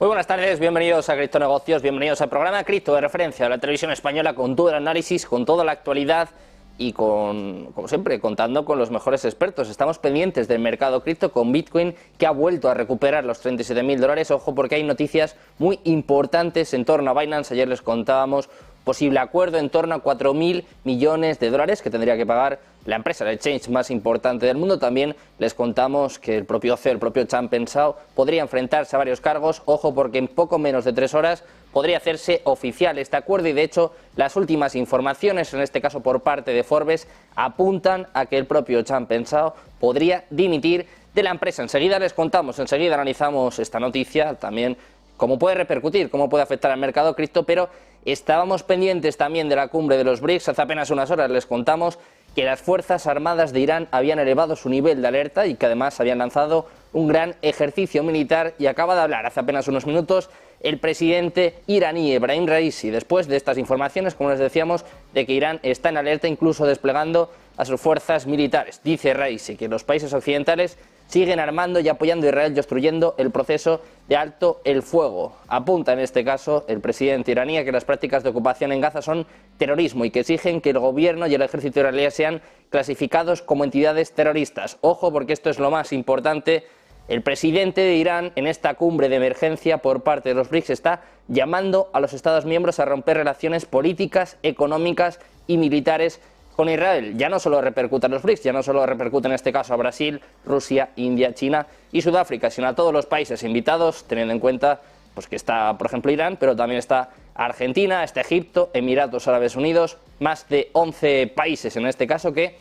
Muy buenas tardes, bienvenidos a Criptonegocios, bienvenidos al programa Cripto de referencia de la televisión española con todo el análisis, con toda la actualidad y como siempre, contando con los mejores expertos. Estamos pendientes del mercado cripto con Bitcoin, que ha vuelto a recuperar los $37.000. Ojo, porque hay noticias muy importantes en torno a Binance. Ayer les contábamos posible acuerdo en torno a $4.000 millones que tendría que pagar la empresa, el exchange más importante del mundo. También les contamos que el propio CEO, el propio Changpeng Zhao, podría enfrentarse a varios cargos. Ojo, porque en poco menos de 3 horas podría hacerse oficial este acuerdo y de hecho las últimas informaciones, en este caso por parte de Forbes, apuntan a que el propio Changpeng Zhao podría dimitir de la empresa. Enseguida les contamos, enseguida analizamos esta noticia, también cómo puede repercutir, cómo puede afectar al mercado cripto, pero estábamos pendientes también de la cumbre de los BRICS. Hace apenas unas horas les contamos que las Fuerzas Armadas de Irán habían elevado su nivel de alerta y que además habían lanzado un gran ejercicio militar, y acaba de hablar hace apenas unos minutos el presidente iraní Ebrahim Raisi, después de estas informaciones, como les decíamos, de que Irán está en alerta, incluso desplegando a sus fuerzas militares. Dice Raisi que los países occidentales siguen armando y apoyando a Israel y obstruyendo el proceso de alto el fuego. Apunta en este caso el presidente iraní a que las prácticas de ocupación en Gaza son terrorismo y que exigen que el gobierno y el ejército israelí sean clasificados como entidades terroristas. Ojo, porque esto es lo más importante. El presidente de Irán, en esta cumbre de emergencia por parte de los BRICS, está llamando a los Estados miembros a romper relaciones políticas, económicas y militares con Israel. Ya no solo repercute a los BRICS, ya no solo repercute en este caso a Brasil, Rusia, India, China y Sudáfrica, sino a todos los países invitados, teniendo en cuenta pues que está, por ejemplo, Irán, pero también está Argentina, está Egipto, Emiratos Árabes Unidos, más de 11 países en este caso que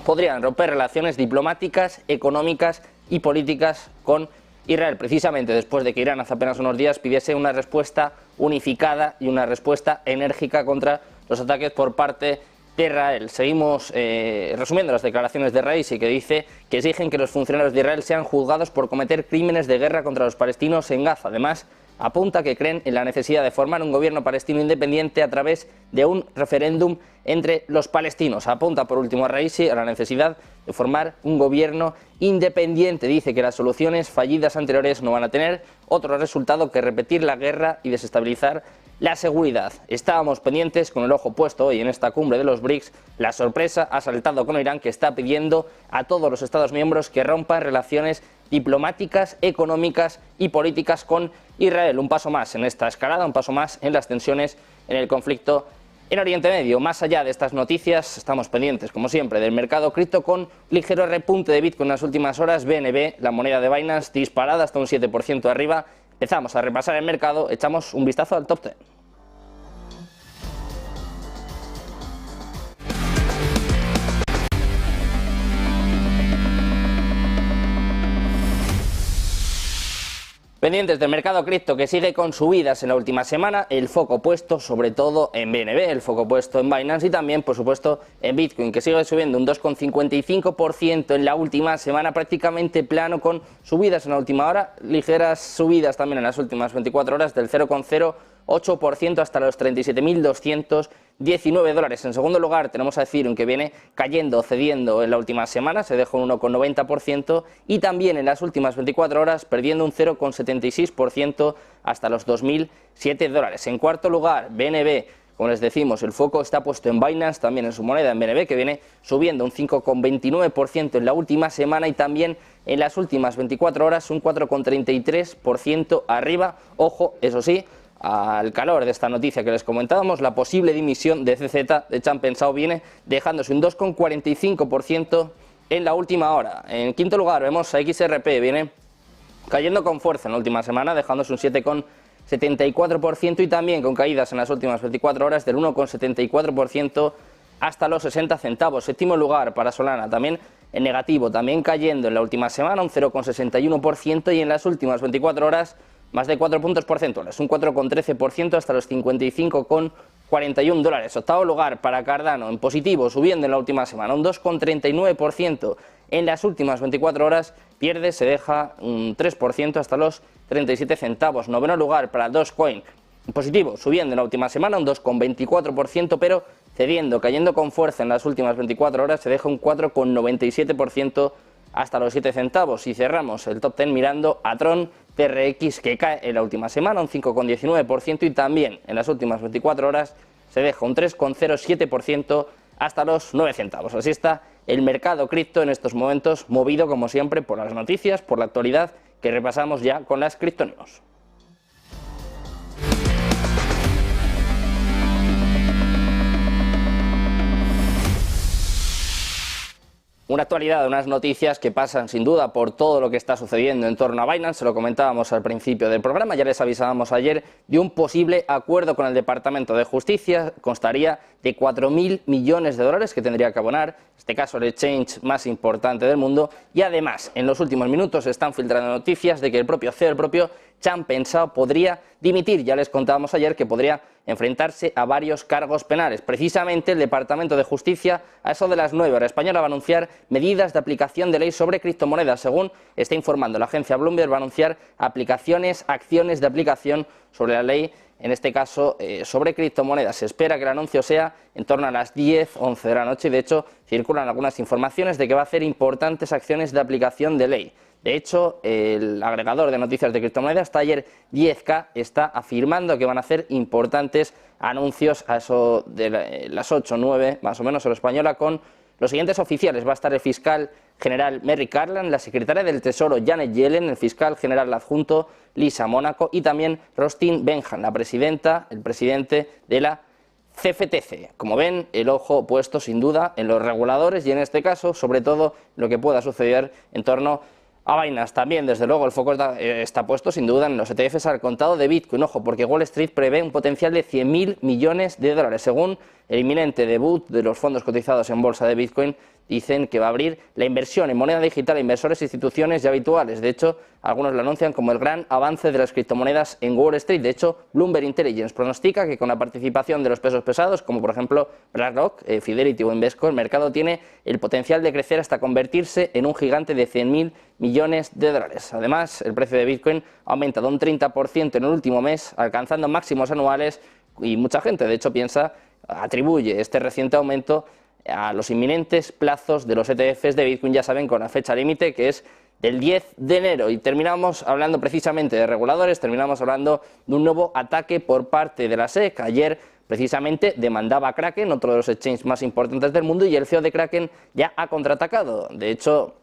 podrían romper relaciones diplomáticas, económicas y políticas con Israel, precisamente después de que Irán hace apenas unos días pidiese una respuesta unificada y una respuesta enérgica contra los ataques por parte de Israel. Seguimos resumiendo las declaraciones de Raisi, que dice que exigen que los funcionarios de Israel sean juzgados por cometer crímenes de guerra contra los palestinos en Gaza. Además, apunta que creen en la necesidad de formar un gobierno palestino independiente a través de un referéndum entre los palestinos. Apunta por último a Raisi a la necesidad de formar un gobierno independiente. Dice que las soluciones fallidas anteriores no van a tener otro resultado que repetir la guerra y desestabilizar la seguridad. Estábamos pendientes, con el ojo puesto hoy en esta cumbre de los BRICS. La sorpresa ha saltado con Irán, que está pidiendo a todos los Estados miembros que rompan relaciones diplomáticas, económicas y políticas con Israel. Un paso más en esta escalada, un paso más en las tensiones en el conflicto en Oriente Medio. Más allá de estas noticias, estamos pendientes, como siempre, del mercado cripto con ligero repunte de Bitcoin en las últimas horas. BNB, la moneda de Binance, disparada hasta un 7% arriba. Empezamos a repasar el mercado, echamos un vistazo al top 10. Pendientes del mercado cripto, que sigue con subidas en la última semana, el foco puesto sobre todo en BNB, el foco puesto en Binance y también, por supuesto, en Bitcoin, que sigue subiendo un 2,55% en la última semana, prácticamente plano, con subidas en la última hora, ligeras subidas también en las últimas 24 horas del 0,08% hasta los $37.219. En segundo lugar tenemos a Ethereum, que viene cayendo, cediendo en la última semana, se dejó un 1,90% y también en las últimas 24 horas perdiendo un 0,76% hasta los $2.007. En cuarto lugar, BNB, como les decimos, el foco está puesto en Binance, también en su moneda, en BNB, que viene subiendo un 5,29% en la última semana y también en las últimas 24 horas un 4,33% arriba. Ojo, eso sí, al calor de esta noticia que les comentábamos, la posible dimisión de CZ, de Changpeng Zhao, viene dejándose un 2,45% en la última hora. En quinto lugar vemos a XRP, viene cayendo con fuerza en la última semana, dejándose un 7,74% y también con caídas en las últimas 24 horas del 1,74% hasta los 60 centavos. Séptimo lugar para Solana, también en negativo, también cayendo en la última semana un 0,61% y en las últimas 24 horas más de 4 puntos porcentuales, un 4,13% hasta los $55,41. Octavo lugar para Cardano, en positivo, subiendo en la última semana un 2,39%. En las últimas 24 horas pierde, se deja un 3% hasta los 37 centavos. Noveno lugar para Dogecoin, en positivo, subiendo en la última semana un 2,24%, pero cediendo, cayendo con fuerza en las últimas 24 horas, se deja un 4,97% hasta los 7 centavos. Y cerramos el top 10 mirando a Tron, TRX, que cae en la última semana un 5,19% y también en las últimas 24 horas se deja un 3,07% hasta los 9 centavos. Así está el mercado cripto en estos momentos, movido como siempre por las noticias, por la actualidad que repasamos ya con las Crypto News. Una actualidad, unas noticias que pasan sin duda por todo lo que está sucediendo en torno a Binance, se lo comentábamos al principio del programa, ya les avisábamos ayer de un posible acuerdo con el Departamento de Justicia, constaría de 4.000 millones de dólares que tendría que abonar, en este caso el exchange más importante del mundo, y además en los últimos minutos se están filtrando noticias de que el propio CEO, el propio Changpeng Zhao, podría dimitir. Ya les contábamos ayer que podría enfrentarse a varios cargos penales. Precisamente el Departamento de Justicia, a eso de las 9 horas española, va a anunciar medidas de aplicación de ley sobre criptomonedas. Según está informando la agencia Bloomberg, va a anunciar acciones de aplicación sobre la ley, en este caso sobre criptomonedas. Se espera que el anuncio sea en torno a las 10, 11 de la noche y de hecho circulan algunas informaciones de que va a hacer importantes acciones de aplicación de ley. De hecho, el agregador de noticias de criptomonedas, Taller 10K, está afirmando que van a hacer importantes anuncios a eso de las 8 o 9, más o menos, hora española, con los siguientes oficiales. Va a estar el fiscal general Merrick Garland, la secretaria del Tesoro Janet Yellen, el fiscal general adjunto Lisa Monaco y también Rustin Benham, la presidenta, el presidente de la CFTC. Como ven, el ojo puesto sin duda en los reguladores y en este caso, sobre todo, lo que pueda suceder en torno a Binance. También, desde luego, el foco está puesto sin duda en los ETFs al contado de Bitcoin. Ojo, porque Wall Street prevé un potencial de 100.000 millones de dólares. Según el inminente debut de los fondos cotizados en bolsa de Bitcoin, dicen que va a abrir la inversión en moneda digital a inversores e instituciones ya habituales. De hecho, algunos lo anuncian como el gran avance de las criptomonedas en Wall Street. De hecho, Bloomberg Intelligence pronostica que con la participación de los pesos pesados, como por ejemplo BlackRock, Fidelity o Invesco, el mercado tiene el potencial de crecer hasta convertirse en un gigante de 100.000 millones de dólares. Además, el precio de Bitcoin ha aumentado un 30% en el último mes, alcanzando máximos anuales, y mucha gente, de hecho, atribuye este reciente aumento a los inminentes plazos de los ETFs de Bitcoin, ya saben, con la fecha límite que es del 10 de enero. Y terminamos hablando precisamente de reguladores, terminamos hablando de un nuevo ataque por parte de la SEC. Ayer precisamente demandaba a Kraken, otro de los exchanges más importantes del mundo, y el CEO de Kraken ya ha contraatacado. De hecho,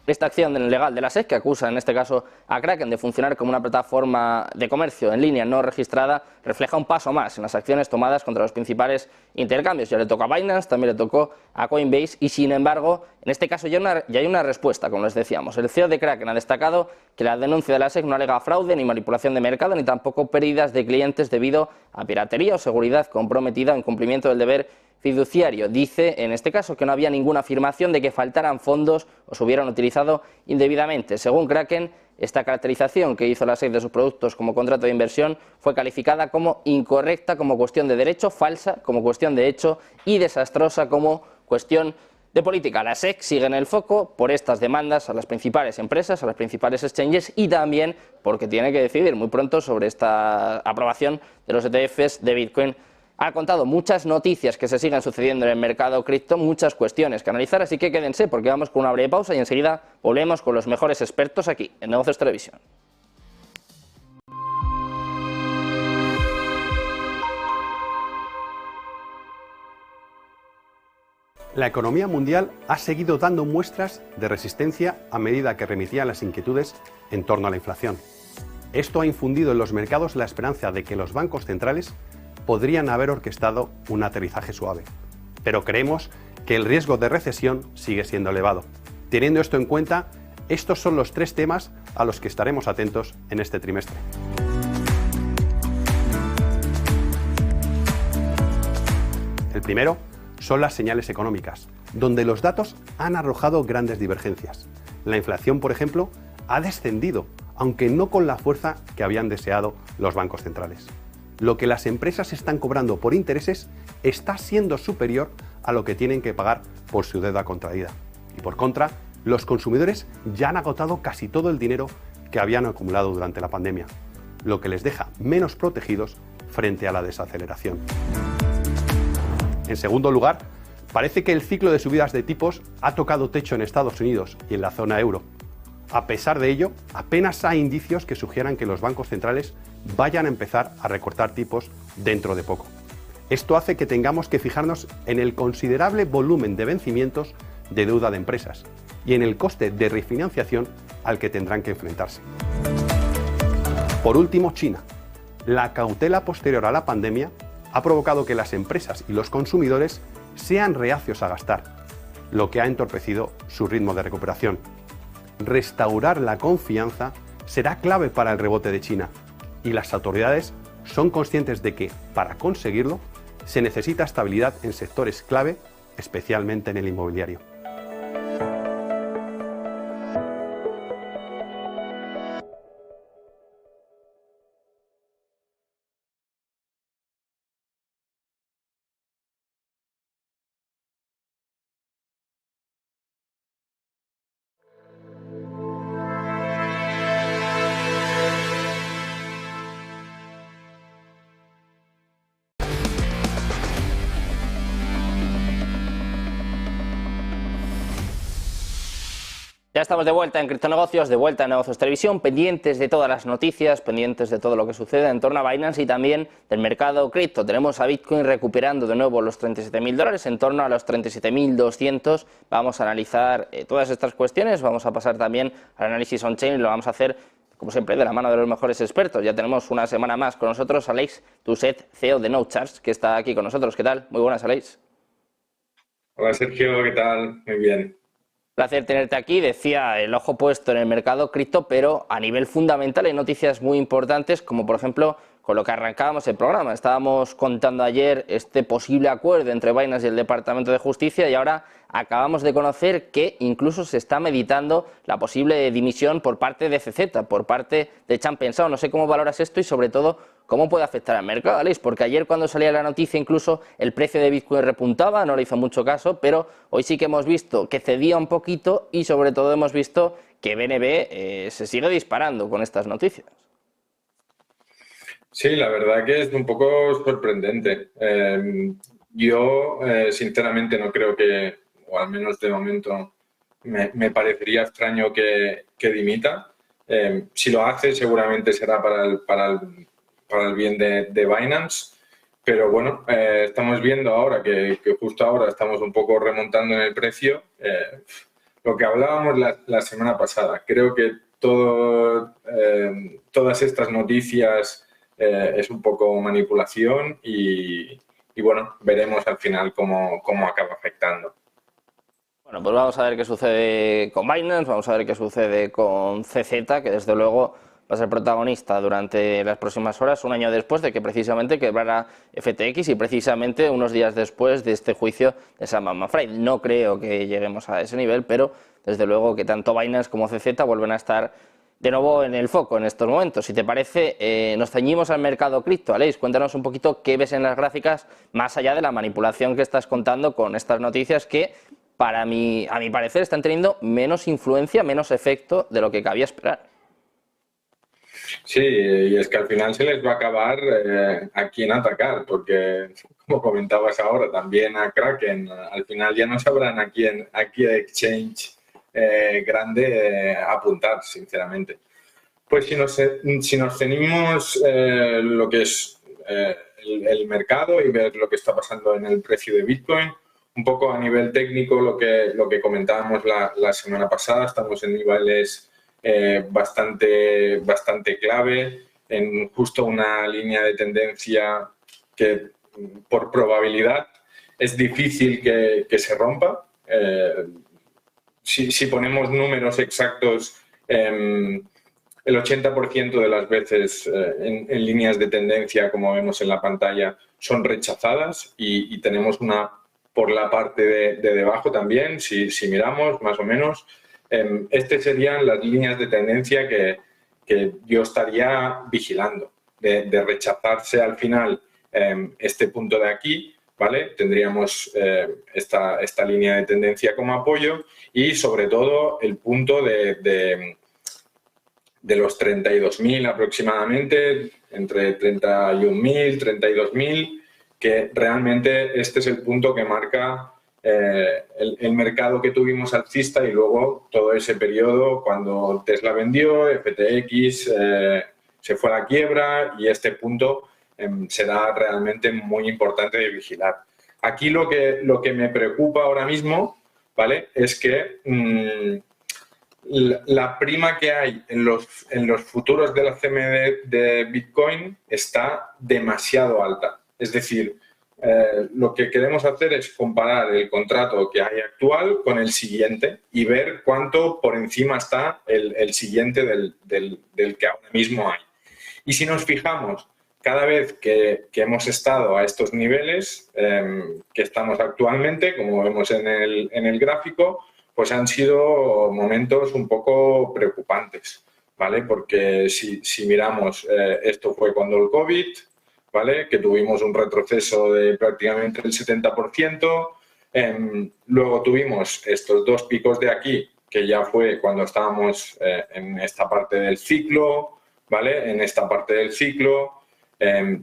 esta acción legal de la SEC, que acusa en este caso a Kraken de funcionar como una plataforma de comercio en línea no registrada, refleja un paso más en las acciones tomadas contra los principales intercambios. Ya le tocó a Binance, también le tocó a Coinbase y, sin embargo, en este caso ya hay una respuesta, como les decíamos. El CEO de Kraken ha destacado que la denuncia de la SEC no alega fraude ni manipulación de mercado, ni tampoco pérdidas de clientes debido a piratería o seguridad comprometida o incumplimiento del deber fiduciario. Dice en este caso que no había ninguna afirmación de que faltaran fondos o se hubieran utilizado indebidamente. Según Kraken, esta caracterización que hizo la SEC de sus productos como contrato de inversión fue calificada como incorrecta como cuestión de derecho, falsa como cuestión de hecho y desastrosa como cuestión de política. La SEC sigue en el foco por estas demandas a las principales empresas, a las principales exchanges y también porque tiene que decidir muy pronto sobre esta aprobación de los ETFs de Bitcoin. Ha contado muchas noticias que se siguen sucediendo en el mercado cripto, muchas cuestiones que analizar, así que quédense porque vamos con una breve pausa y enseguida volvemos con los mejores expertos aquí en Negocios Televisión. La economía mundial ha seguido dando muestras de resistencia a medida que remitían las inquietudes en torno a la inflación. Esto ha infundido en los mercados la esperanza de que los bancos centrales podrían haber orquestado un aterrizaje suave. Pero creemos que el riesgo de recesión sigue siendo elevado. Teniendo esto en cuenta, estos son los 3 temas a los que estaremos atentos en este trimestre. El primero son las señales económicas, donde los datos han arrojado grandes divergencias. La inflación, por ejemplo, ha descendido, aunque no con la fuerza que habían deseado los bancos centrales. Lo que las empresas están cobrando por intereses está siendo superior a lo que tienen que pagar por su deuda contraída. Y por contra, los consumidores ya han agotado casi todo el dinero que habían acumulado durante la pandemia, lo que les deja menos protegidos frente a la desaceleración. En segundo lugar, parece que el ciclo de subidas de tipos ha tocado techo en Estados Unidos y en la zona euro. A pesar de ello, apenas hay indicios que sugieran que los bancos centrales vayan a empezar a recortar tipos dentro de poco. Esto hace que tengamos que fijarnos en el considerable volumen de vencimientos de deuda de empresas y en el coste de refinanciación al que tendrán que enfrentarse. Por último, China. La cautela posterior a la pandemia ha provocado que las empresas y los consumidores sean reacios a gastar, lo que ha entorpecido su ritmo de recuperación. Restaurar la confianza será clave para el rebote de China y las autoridades son conscientes de que, para conseguirlo, se necesita estabilidad en sectores clave, especialmente en el inmobiliario. Ya estamos de vuelta en Criptonegocios, de vuelta en Negocios Televisión, pendientes de todas las noticias, pendientes de todo lo que sucede en torno a Binance y también del mercado cripto. Tenemos a Bitcoin recuperando de nuevo los $37.000, en torno a los 37.200. Vamos a analizar todas estas cuestiones, vamos a pasar también al análisis on-chain y lo vamos a hacer, como siempre, de la mano de los mejores expertos. Ya tenemos una semana más con nosotros Aleix Tuset, CEO de NodeCharge, que está aquí con nosotros. ¿Qué tal? Muy buenas, Aleix. Hola, Sergio, ¿qué tal? Muy bien. Placer tenerte aquí. Decía, el ojo puesto en el mercado cripto, pero a nivel fundamental hay noticias muy importantes, como por ejemplo con lo que arrancábamos el programa. Estábamos contando ayer este posible acuerdo entre Binance y el Departamento de Justicia y ahora acabamos de conocer que incluso se está meditando la posible dimisión por parte de CZ, por parte de Changpeng. No sé cómo valoras esto y sobre todo cómo puede afectar al mercado, Aleix, porque ayer cuando salía la noticia incluso el precio de Bitcoin repuntaba, no le hizo mucho caso, pero hoy sí que hemos visto que cedía un poquito y sobre todo hemos visto que BNB se sigue disparando con estas noticias. Sí, la verdad que es un poco sorprendente. Yo sinceramente no creo que, o al menos de momento, me parecería extraño que dimita. Si lo hace seguramente será para el bien de Binance, pero bueno, estamos viendo ahora que justo ahora estamos un poco remontando en el precio. Lo que hablábamos la semana pasada, creo que todas estas noticias es un poco manipulación y bueno, veremos al final cómo acaba afectando. Bueno, pues vamos a ver qué sucede con Binance, vamos a ver qué sucede con CZ, que desde luego va a ser protagonista durante las próximas horas, un año después de que precisamente quebrara FTX y precisamente unos días después de este juicio de Sam Bankman-Fried. No creo que lleguemos a ese nivel, pero desde luego que tanto Binance como CZ vuelven a estar de nuevo en el foco en estos momentos. Si te parece, nos ceñimos al mercado cripto. Aleix, cuéntanos un poquito qué ves en las gráficas, más allá de la manipulación que estás contando con estas noticias que, a mi parecer, están teniendo menos influencia, menos efecto de lo que cabía esperar. Sí, y es que al final se les va a acabar a quién atacar, porque, como comentabas ahora, también a Kraken, al final ya no sabrán a qué exchange grande apuntar, sinceramente. Pues si nos ceñimos lo que es el mercado y ver lo que está pasando en el precio de Bitcoin, un poco a nivel técnico lo que comentábamos la semana pasada, estamos en niveles bastante clave, en justo una línea de tendencia que por probabilidad es difícil que se rompa. Si ponemos números exactos, el 80% de las veces en líneas de tendencia, como vemos en la pantalla, son rechazadas y tenemos una por la parte de debajo también, si miramos más o menos. Estas serían las líneas de tendencia que yo estaría vigilando, de rechazarse al final este punto de aquí, ¿vale? Tendríamos esta línea de tendencia como apoyo y sobre todo el punto de los 32.000 aproximadamente, entre 31.000, 32.000, que realmente este es el punto que marca el mercado que tuvimos alcista y luego todo ese periodo cuando Tesla vendió, FTX se fue a la quiebra y este punto será realmente muy importante de vigilar. Aquí lo que me preocupa ahora mismo, ¿vale?, es que la prima que hay en los futuros de la CME de Bitcoin está demasiado alta. Es decir, lo que queremos hacer es comparar el contrato que hay actual con el siguiente y ver cuánto por encima está el siguiente del que ahora mismo hay. Y si nos fijamos, cada vez que hemos estado a estos niveles que estamos actualmente, como vemos en el gráfico, pues han sido momentos un poco preocupantes, ¿vale? Porque si miramos, esto fue cuando el COVID, ¿vale?, que tuvimos un retroceso de prácticamente el 70%. Luego tuvimos estos dos picos de aquí, que ya fue cuando estábamos en esta parte del ciclo, ¿vale?, en esta parte del ciclo.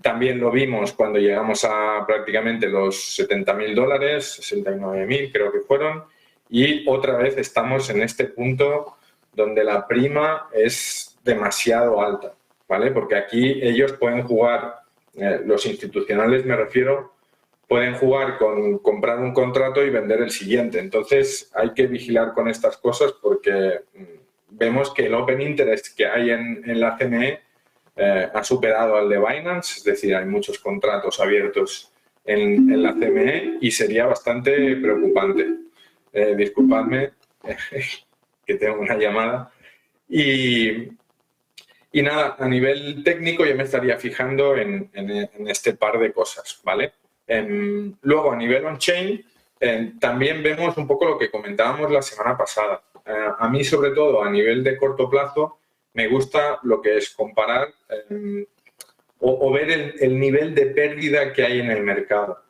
También lo vimos cuando llegamos a prácticamente los $70.000, 69.000 creo que fueron. Y otra vez estamos en este punto donde la prima es demasiado alta, ¿vale? Porque aquí ellos pueden jugar, los institucionales me refiero, pueden jugar con comprar un contrato y vender el siguiente. Entonces hay que vigilar con estas cosas porque vemos que el Open Interest que hay en la CME ha superado al de Binance, es decir, hay muchos contratos abiertos en la CME y sería bastante preocupante. Disculpadme, que tengo una llamada. Y nada, a nivel técnico yo me estaría fijando en este par de cosas, ¿vale? Luego, a nivel on-chain, también vemos un poco lo que comentábamos la semana pasada. A mí, sobre todo, a nivel de corto plazo, me gusta lo que es comparar o ver el nivel de pérdida que hay en el mercado.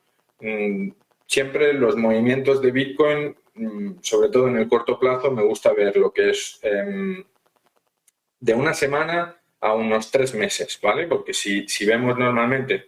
Siempre los movimientos de Bitcoin, sobre todo en el corto plazo, me gusta ver lo que es de una semana a unos 3 meses, ¿vale? Porque si vemos normalmente,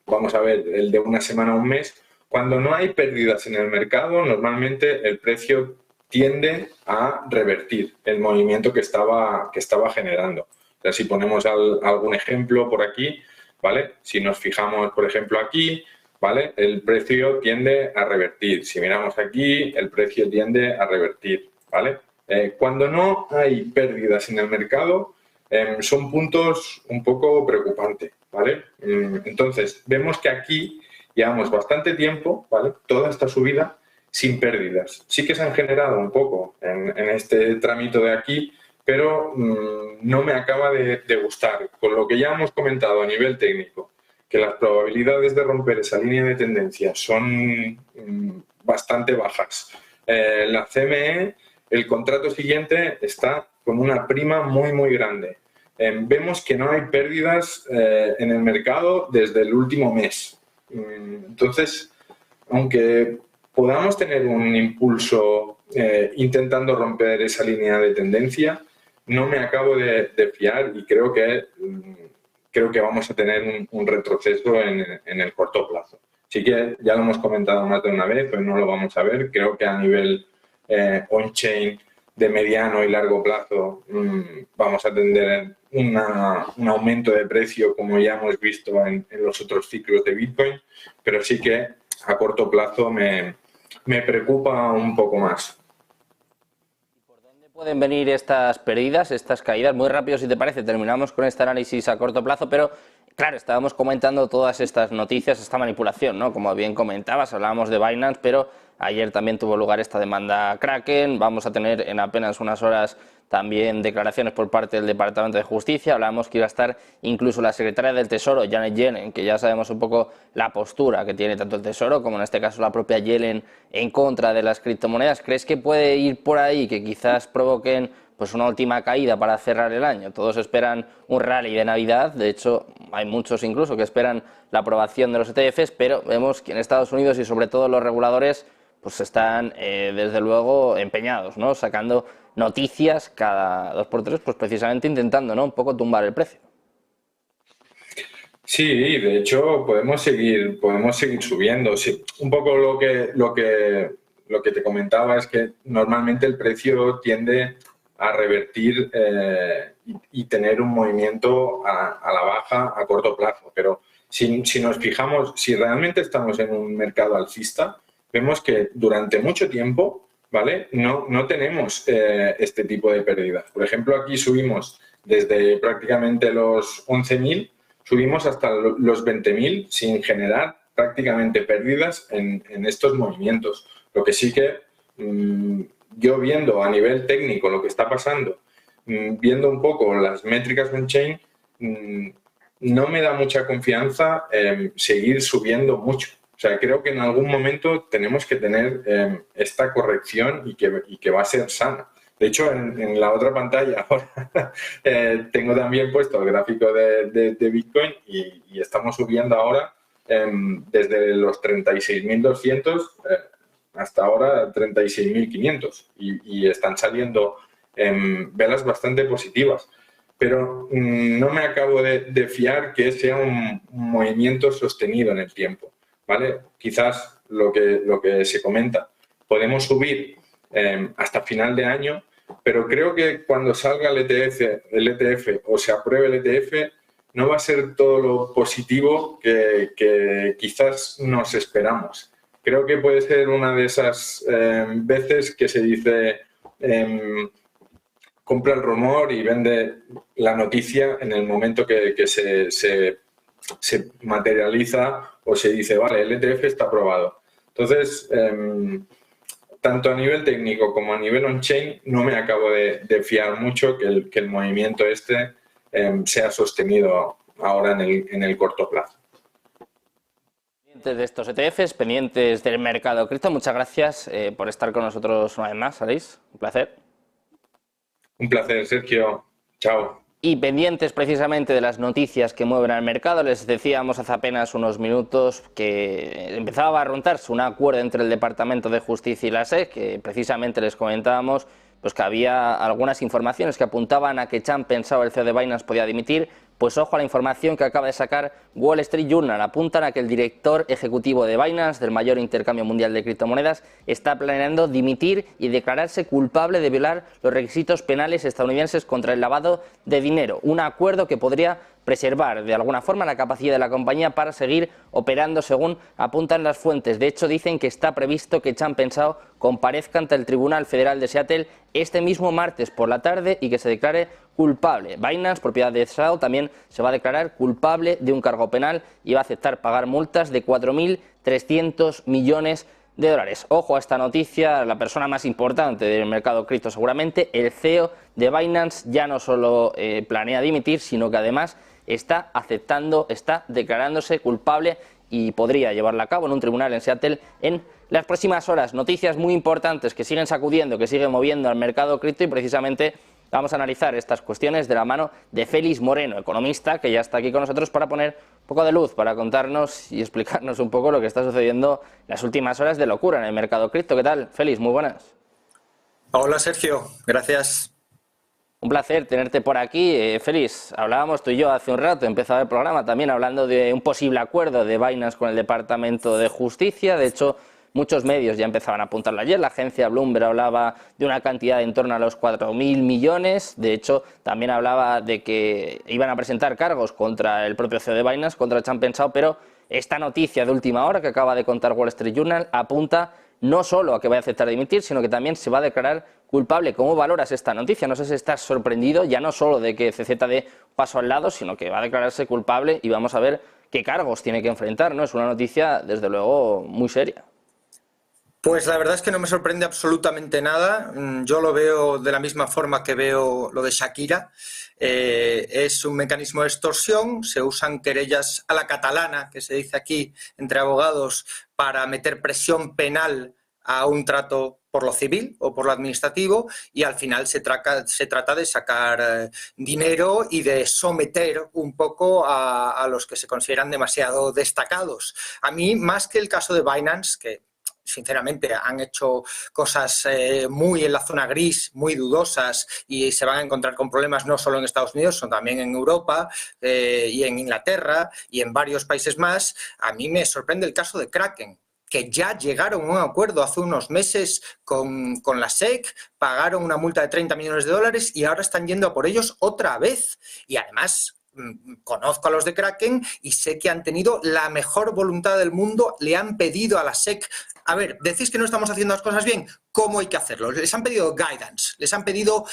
vamos a ver el de una semana a un mes, cuando no hay pérdidas en el mercado, normalmente el precio tiende a revertir el movimiento que estaba generando. O sea, si ponemos algún ejemplo por aquí, ¿vale? Si nos fijamos, por ejemplo, aquí, ¿vale?, el precio tiende a revertir. Si miramos aquí, el precio tiende a revertir, ¿vale? Cuando no hay pérdidas en el mercado, son puntos un poco preocupantes, ¿vale? Entonces, vemos que aquí llevamos bastante tiempo, ¿vale?, toda esta subida sin pérdidas. Sí que se han generado un poco en este trámite de aquí, pero no me acaba de gustar. Con lo que ya hemos comentado a nivel técnico, que las probabilidades de romper esa línea de tendencia son bastante bajas. La CME, el contrato siguiente está con una prima muy, muy grande. Vemos que no hay pérdidas en el mercado desde el último mes. Entonces, aunque podamos tener un impulso intentando romper esa línea de tendencia, no me acabo de fiar y creo que vamos a tener un retroceso en el corto plazo. Sí que ya lo hemos comentado más de una vez, pero no lo vamos a ver. Creo que a nivel on-chain de mediano y largo plazo vamos a tener un aumento de precio como ya hemos visto en los otros ciclos de Bitcoin, pero sí que a corto plazo me preocupa un poco más. ¿Por dónde pueden venir estas pérdidas, estas caídas? Muy rápido, si te parece, terminamos con este análisis a corto plazo, pero claro, estábamos comentando todas estas noticias, esta manipulación, ¿no? Como bien comentabas, hablábamos de Binance, pero ayer también tuvo lugar esta demanda Kraken. Vamos a tener en apenas unas horas también declaraciones por parte del Departamento de Justicia. Hablábamos que iba a estar incluso la secretaria del Tesoro, Janet Yellen, que ya sabemos un poco la postura que tiene tanto el Tesoro como en este caso la propia Yellen en contra de las criptomonedas. ¿Crees que puede ir por ahí, que quizás provoquen pues una última caída para cerrar el año? Todos esperan un rally de Navidad, de hecho hay muchos incluso que esperan la aprobación de los ETFs, pero vemos que en Estados Unidos y sobre todo los reguladores pues están desde luego empeñados, ¿no?, sacando noticias cada 2 por 3, pues precisamente intentando, ¿no?, un poco tumbar el precio. Sí, de hecho podemos seguir subiendo. Sí, un poco lo que te comentaba es que normalmente el precio tiende a revertir y tener un movimiento a la baja a corto plazo. Pero si nos fijamos, si realmente estamos en un mercado alcista, vemos que durante mucho tiempo, ¿vale?, no tenemos este tipo de pérdidas. Por ejemplo, aquí subimos desde prácticamente los 11.000, subimos hasta los 20.000 sin generar prácticamente pérdidas en estos movimientos. Lo que sí que yo viendo a nivel técnico lo que está pasando, viendo un poco las métricas on-chain, no me da mucha confianza seguir subiendo mucho. O sea, creo que en algún momento tenemos que tener esta corrección y que va a ser sana. De hecho, en la otra pantalla ahora tengo también puesto el gráfico de Bitcoin y estamos subiendo ahora desde los 36.200 hasta ahora 36.500 y están saliendo velas bastante positivas. Pero no me acabo de fiar que sea un movimiento sostenido en el tiempo, ¿vale? Quizás lo que se comenta, podemos subir hasta final de año, pero creo que cuando salga el ETF o se apruebe el ETF, no va a ser todo lo positivo que quizás nos esperamos. Creo que puede ser una de esas veces que se dice compra el rumor y vende la noticia en el momento que se materializa o se dice, vale, el ETF está aprobado. Entonces, tanto a nivel técnico como a nivel on-chain, no me acabo de fiar mucho que el movimiento sea sostenido ahora en el corto plazo. Pendientes de estos ETFs, pendientes del mercado cripto, muchas gracias por estar con nosotros una vez más, Aleix. Un placer. Un placer, Sergio. Chao. Y pendientes precisamente de las noticias que mueven al mercado, les decíamos hace apenas unos minutos que empezaba a rondarse un acuerdo entre el Departamento de Justicia y la SEC, que precisamente les comentábamos pues que había algunas informaciones que apuntaban a que Changpeng Zhao, el CEO de Binance, podía dimitir. Pues ojo a la información que acaba de sacar Wall Street Journal. Apuntan a que el director ejecutivo de Binance, del mayor intercambio mundial de criptomonedas, está planeando dimitir y declararse culpable de violar los requisitos penales estadounidenses contra el lavado de dinero. Un acuerdo que podría preservar de alguna forma la capacidad de la compañía para seguir operando, según apuntan las fuentes. De hecho, dicen que está previsto que Changpeng Zhao comparezca ante el Tribunal Federal de Seattle este mismo martes por la tarde y que se declare culpable. Binance, propiedad de Zhao, también se va a declarar culpable de un cargo penal y va a aceptar pagar multas de 4.300 millones de dólares. Ojo a esta noticia, la persona más importante del mercado cripto seguramente, el CEO de Binance, ya no solo planea dimitir, sino que además está aceptando, está declarándose culpable y podría llevarla a cabo en un tribunal en Seattle en las próximas horas. Noticias muy importantes que siguen sacudiendo, que siguen moviendo al mercado cripto y precisamente vamos a analizar estas cuestiones de la mano de Félix Moreno, economista, que ya está aquí con nosotros para poner un poco de luz, para contarnos y explicarnos un poco lo que está sucediendo en las últimas horas de locura en el mercado cripto. ¿Qué tal, Félix? Muy buenas. Hola, Sergio. Gracias. Un placer tenerte por aquí. Félix, hablábamos tú y yo hace un rato, empezaba el programa también hablando de un posible acuerdo de Binance con el Departamento de Justicia. De hecho, muchos medios ya empezaban a apuntarlo ayer. La agencia Bloomberg hablaba de una cantidad en torno a los 4.000 millones. De hecho, también hablaba de que iban a presentar cargos contra el propio CEO de Binance, contra Changpeng Zhao, pero esta noticia de última hora que acaba de contar Wall Street Journal apunta no solo a que vaya a aceptar dimitir, sino que también se va a declarar culpable. ¿Cómo valoras esta noticia? No sé si estás sorprendido ya no solo de que CZ dé paso al lado, sino que va a declararse culpable y vamos a ver qué cargos tiene que enfrentar, ¿no? Es una noticia, desde luego, muy seria. Pues la verdad es que no me sorprende absolutamente nada. Yo lo veo de la misma forma que veo lo de Shakira. Es un mecanismo de extorsión, se usan querellas a la catalana, que se dice aquí entre abogados, para meter presión penal a un trato por lo civil o por lo administrativo y al final se trata de sacar dinero y de someter un poco a los que se consideran demasiado destacados. A mí, más que el caso de Binance, que sinceramente han hecho cosas muy en la zona gris, muy dudosas, y se van a encontrar con problemas no solo en Estados Unidos, sino también en Europa y en Inglaterra y en varios países más. A mí me sorprende el caso de Kraken, que ya llegaron a un acuerdo hace unos meses con la SEC, pagaron una multa de 30 millones de dólares y ahora están yendo a por ellos otra vez. Y además, conozco a los de Kraken y sé que han tenido la mejor voluntad del mundo, le han pedido a la SEC, a ver, decís que no estamos haciendo las cosas bien, ¿cómo hay que hacerlo? Les han pedido guidance, les han pedido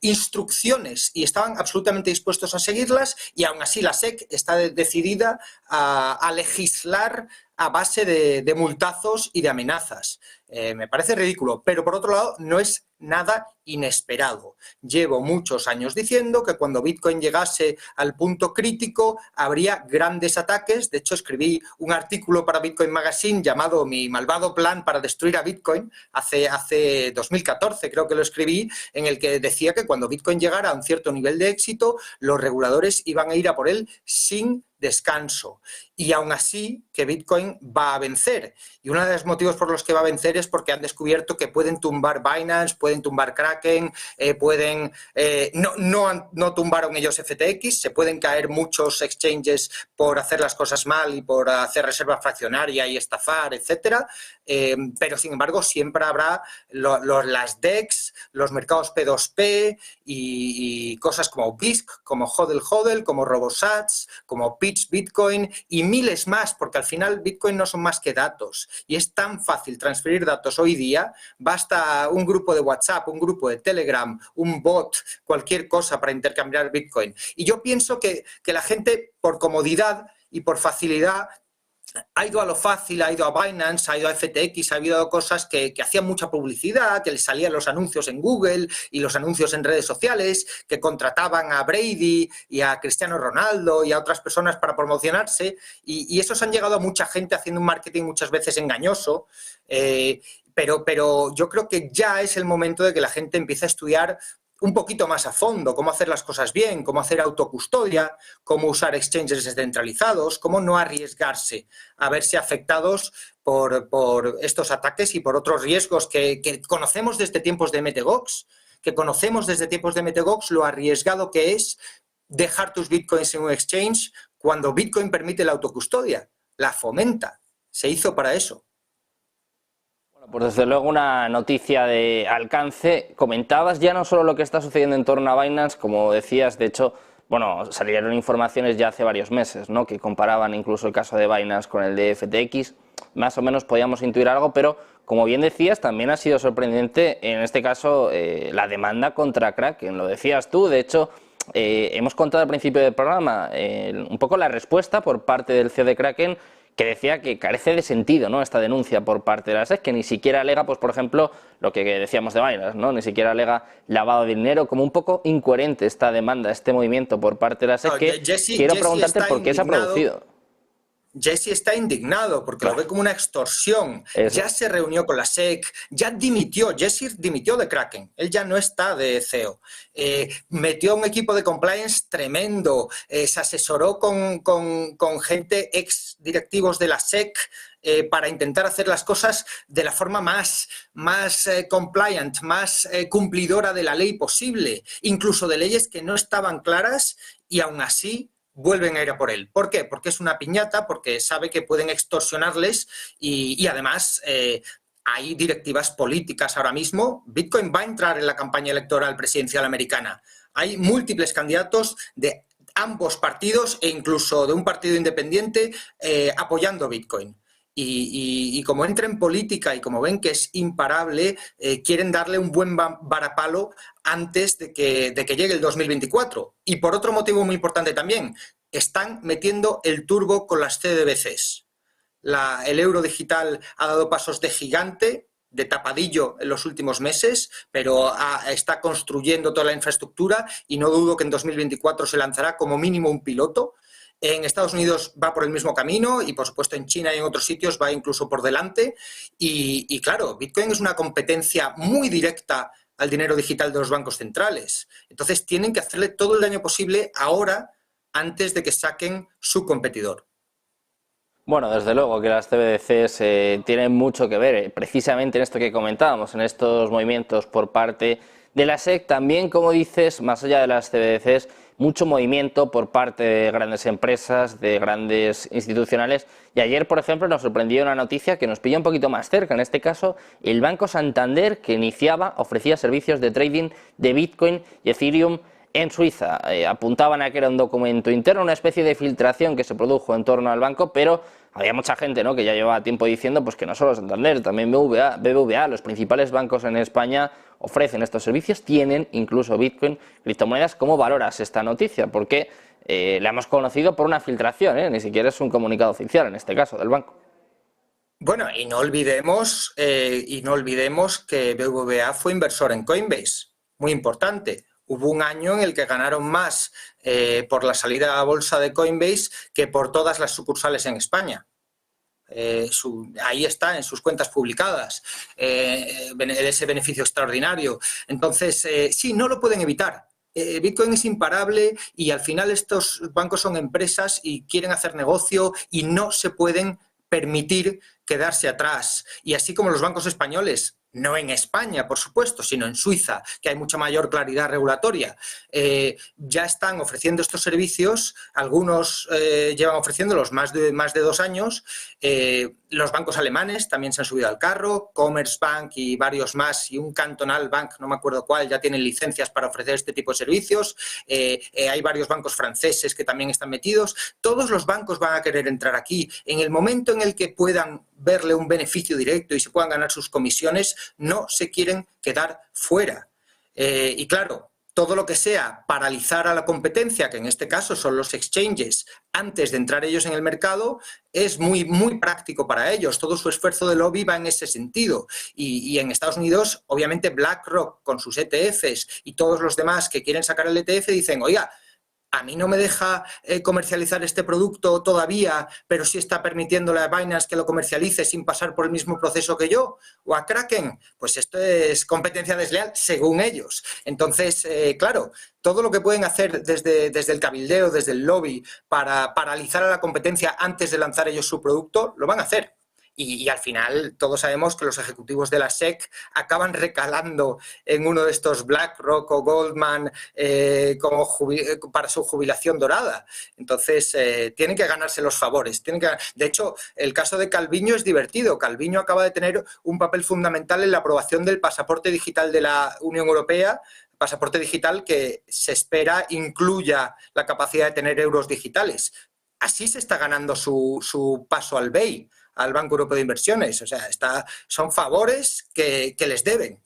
instrucciones y estaban absolutamente dispuestos a seguirlas, y aún así la SEC está decidida a legislar a base de multazos y de amenazas. Me parece ridículo, pero por otro lado no es nada inesperado. Llevo muchos años diciendo que cuando Bitcoin llegase al punto crítico habría grandes ataques. De hecho, escribí un artículo para Bitcoin Magazine llamado Mi malvado plan para destruir a Bitcoin, hace 2014 creo que lo escribí, en el que decía que cuando Bitcoin llegara a un cierto nivel de éxito, los reguladores iban a ir a por él sin descanso. Y aún así, que Bitcoin va a vencer. Y uno de los motivos por los que va a vencer es porque han descubierto que pueden tumbar Binance, pueden tumbar Kraken, no tumbaron ellos FTX, se pueden caer muchos exchanges por hacer las cosas mal y por hacer reserva fraccionaria y estafar, etcétera. Pero sin embargo siempre habrá las DEX, los mercados P2P y cosas como BISC, como HODL, como RoboSats, como Pitch Bitcoin y miles más, porque al final Bitcoin no son más que datos y es tan fácil transferir datos hoy día. Basta un grupo de WhatsApp, un grupo de Telegram, un bot, cualquier cosa para intercambiar Bitcoin. Y yo pienso que la gente, por comodidad y por facilidad, ha ido a lo fácil, ha ido a Binance, ha ido a FTX, ha habido cosas que hacían mucha publicidad, que les salían los anuncios en Google y los anuncios en redes sociales, que contrataban a Brady y a Cristiano Ronaldo y a otras personas para promocionarse, y esos han llegado a mucha gente haciendo un marketing muchas veces engañoso, pero yo creo que ya es el momento de que la gente empiece a estudiar un poquito más a fondo cómo hacer las cosas bien, cómo hacer autocustodia, cómo usar exchanges descentralizados, cómo no arriesgarse a verse afectados por estos ataques y por otros riesgos que conocemos desde tiempos de MTGOX, lo arriesgado que es dejar tus bitcoins en un exchange cuando Bitcoin permite la autocustodia, la fomenta, se hizo para eso. Pues desde luego una noticia de alcance. Comentabas ya no solo lo que está sucediendo en torno a Binance, como decías, de hecho, bueno, salieron informaciones ya hace varios meses, ¿no?, que comparaban incluso el caso de Binance con el de FTX. Más o menos podíamos intuir algo, pero como bien decías, también ha sido sorprendente en este caso la demanda contra Kraken. Lo decías tú, de hecho, hemos contado al principio del programa un poco la respuesta por parte del CEO de Kraken, que decía que carece de sentido, ¿no?, esta denuncia por parte de la SEC, que ni siquiera alega, pues por ejemplo, lo que decíamos de Binance, ¿no?, ni siquiera alega lavado de dinero, como un poco incoherente esta demanda, este movimiento por parte de la SEC, que quiero preguntarte por qué se ha producido. Jesse está indignado porque lo ve como una extorsión. Eso. Ya se reunió con la SEC, ya dimitió. Jesse dimitió de Kraken, él ya no está de CEO. Metió un equipo de compliance tremendo, se asesoró con gente ex directivos de la SEC para intentar hacer las cosas de la forma más compliant, más cumplidora de la ley posible, incluso de leyes que no estaban claras, y aún así vuelven a ir a por él. ¿Por qué? Porque es una piñata, porque sabe que pueden extorsionarles y además hay directivas políticas ahora mismo. Bitcoin va a entrar en la campaña electoral presidencial americana. Hay múltiples candidatos de ambos partidos e incluso de un partido independiente apoyando Bitcoin. Y como entra en política y como ven que es imparable, quieren darle un buen varapalo antes de que llegue el 2024. Y por otro motivo muy importante también, están metiendo el turbo con las CBDCs. El euro digital ha dado pasos de gigante, de tapadillo en los últimos meses, pero está construyendo toda la infraestructura y no dudo que en 2024 se lanzará como mínimo un piloto. En Estados Unidos va por el mismo camino y, por supuesto, en China y en otros sitios va incluso por delante. Y claro, Bitcoin es una competencia muy directa al dinero digital de los bancos centrales. Entonces, tienen que hacerle todo el daño posible ahora, antes de que saquen su competidor. Bueno, desde luego que las CBDCs tienen mucho que ver, precisamente en esto que comentábamos, en estos movimientos por parte de la SEC. También, como dices, más allá de las CBDCs, mucho movimiento por parte de grandes empresas, de grandes institucionales. Y ayer, por ejemplo, nos sorprendió una noticia que nos pilló un poquito más cerca. En este caso, el Banco Santander, que ofrecía servicios de trading de Bitcoin y Ethereum en Suiza. Apuntaban a que era un documento interno, una especie de filtración que se produjo en torno al banco, pero había mucha gente, ¿no?, que ya llevaba tiempo diciendo pues que no solo Santander, también BBVA, los principales bancos en España ofrecen estos servicios, tienen incluso Bitcoin, criptomonedas. ¿Cómo valoras esta noticia? Porque la hemos conocido por una filtración, ni siquiera es un comunicado oficial, en este caso, del banco. Bueno, y no olvidemos que BBVA fue inversor en Coinbase, muy importante. Hubo un año en el que ganaron más por la salida a bolsa de Coinbase que por todas las sucursales en España. Ahí está, en sus cuentas publicadas, ese beneficio extraordinario. Entonces, sí, no lo pueden evitar. Bitcoin es imparable y al final estos bancos son empresas y quieren hacer negocio y no se pueden permitir quedarse atrás. Y así como los bancos españoles, no en España, por supuesto, sino en Suiza, que hay mucha mayor claridad regulatoria, ya están ofreciendo estos servicios. Algunos llevan ofreciéndolos más de 2 años. Los bancos alemanes también se han subido al carro, Commerzbank y varios más, y un Cantonal Bank, no me acuerdo cuál, ya tienen licencias para ofrecer este tipo de servicios. Hay varios bancos franceses que también están metidos. Todos los bancos van a querer entrar aquí. En el momento en el que puedan verle un beneficio directo y se puedan ganar sus comisiones, no se quieren quedar fuera. Y claro, todo lo que sea paralizar a la competencia, que en este caso son los exchanges, antes de entrar ellos en el mercado, es muy, muy práctico para ellos. Todo su esfuerzo de lobby va en ese sentido. Y en Estados Unidos, obviamente, BlackRock con sus ETFs y todos los demás que quieren sacar el ETF dicen, oiga, a mí no me deja comercializar este producto todavía, pero sí está permitiéndole a Binance que lo comercialice sin pasar por el mismo proceso que yo, o a Kraken. Pues esto es competencia desleal, según ellos. Entonces, claro, todo lo que pueden hacer desde el cabildeo, desde el lobby, para paralizar a la competencia antes de lanzar ellos su producto, lo van a hacer. Y al final todos sabemos que los ejecutivos de la SEC acaban recalando en uno de estos BlackRock o Goldman para su jubilación dorada. Entonces tienen que ganarse los favores. De hecho, el caso de Calviño es divertido. Calviño acaba de tener un papel fundamental en la aprobación del pasaporte digital de la Unión Europea, pasaporte digital que se espera incluya la capacidad de tener euros digitales. Así se está ganando su paso al BEI, al Banco Europeo de Inversiones. O sea, son favores que les deben.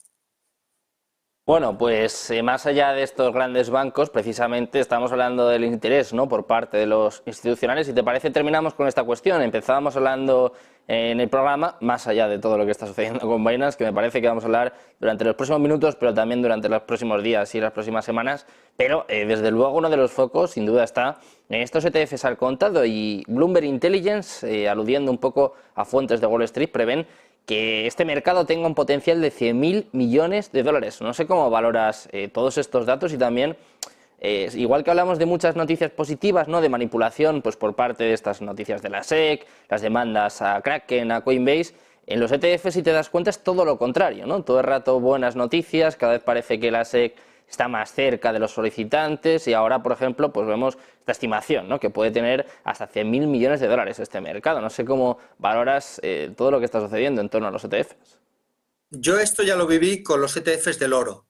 Bueno, pues más allá de estos grandes bancos, precisamente estamos hablando del interés, ¿no?, por parte de los institucionales. Si te parece, terminamos con esta cuestión. Empezábamos hablando en el programa, más allá de todo lo que está sucediendo con Binance, que me parece que vamos a hablar durante los próximos minutos, pero también durante los próximos días y las próximas semanas. Pero desde luego uno de los focos, sin duda, está en estos ETFs al contado, y Bloomberg Intelligence, aludiendo un poco a fuentes de Wall Street, prevén que este mercado tenga un potencial de 100.000 millones de dólares. No sé cómo valoras todos estos datos y también, igual que hablamos de muchas noticias positivas, ¿no?, de manipulación pues por parte de estas noticias de la SEC, las demandas a Kraken, a Coinbase, en los ETFs, si te das cuenta, es todo lo contrario, ¿no? Todo el rato buenas noticias, cada vez parece que la SEC está más cerca de los solicitantes, y ahora, por ejemplo, pues vemos esta estimación, ¿no?, que puede tener hasta 100.000 millones de dólares este mercado. No sé cómo valoras todo lo que está sucediendo en torno a los ETFs. Yo esto ya lo viví con los ETFs del oro.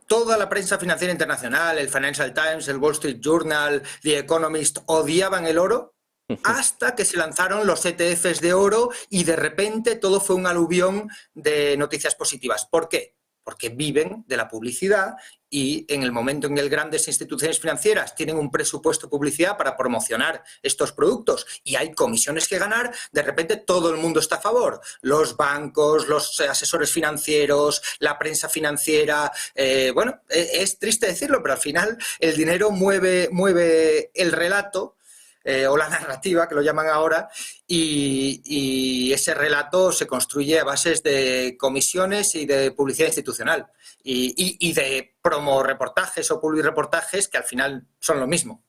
Toda la prensa financiera internacional, el Financial Times, el Wall Street Journal, The Economist, odiaban el oro hasta que se lanzaron los ETFs de oro y de repente todo fue un aluvión de noticias positivas. ¿Por qué? Porque viven de la publicidad, y en el momento en que grandes instituciones financieras tienen un presupuesto de publicidad para promocionar estos productos y hay comisiones que ganar, de repente todo el mundo está a favor. Los bancos, los asesores financieros, la prensa financiera. Bueno, es triste decirlo, pero al final el dinero mueve el relato, o la narrativa, que lo llaman ahora, y ese relato se construye a bases de comisiones y de publicidad institucional y de promo reportajes o public reportajes, que al final son lo mismo.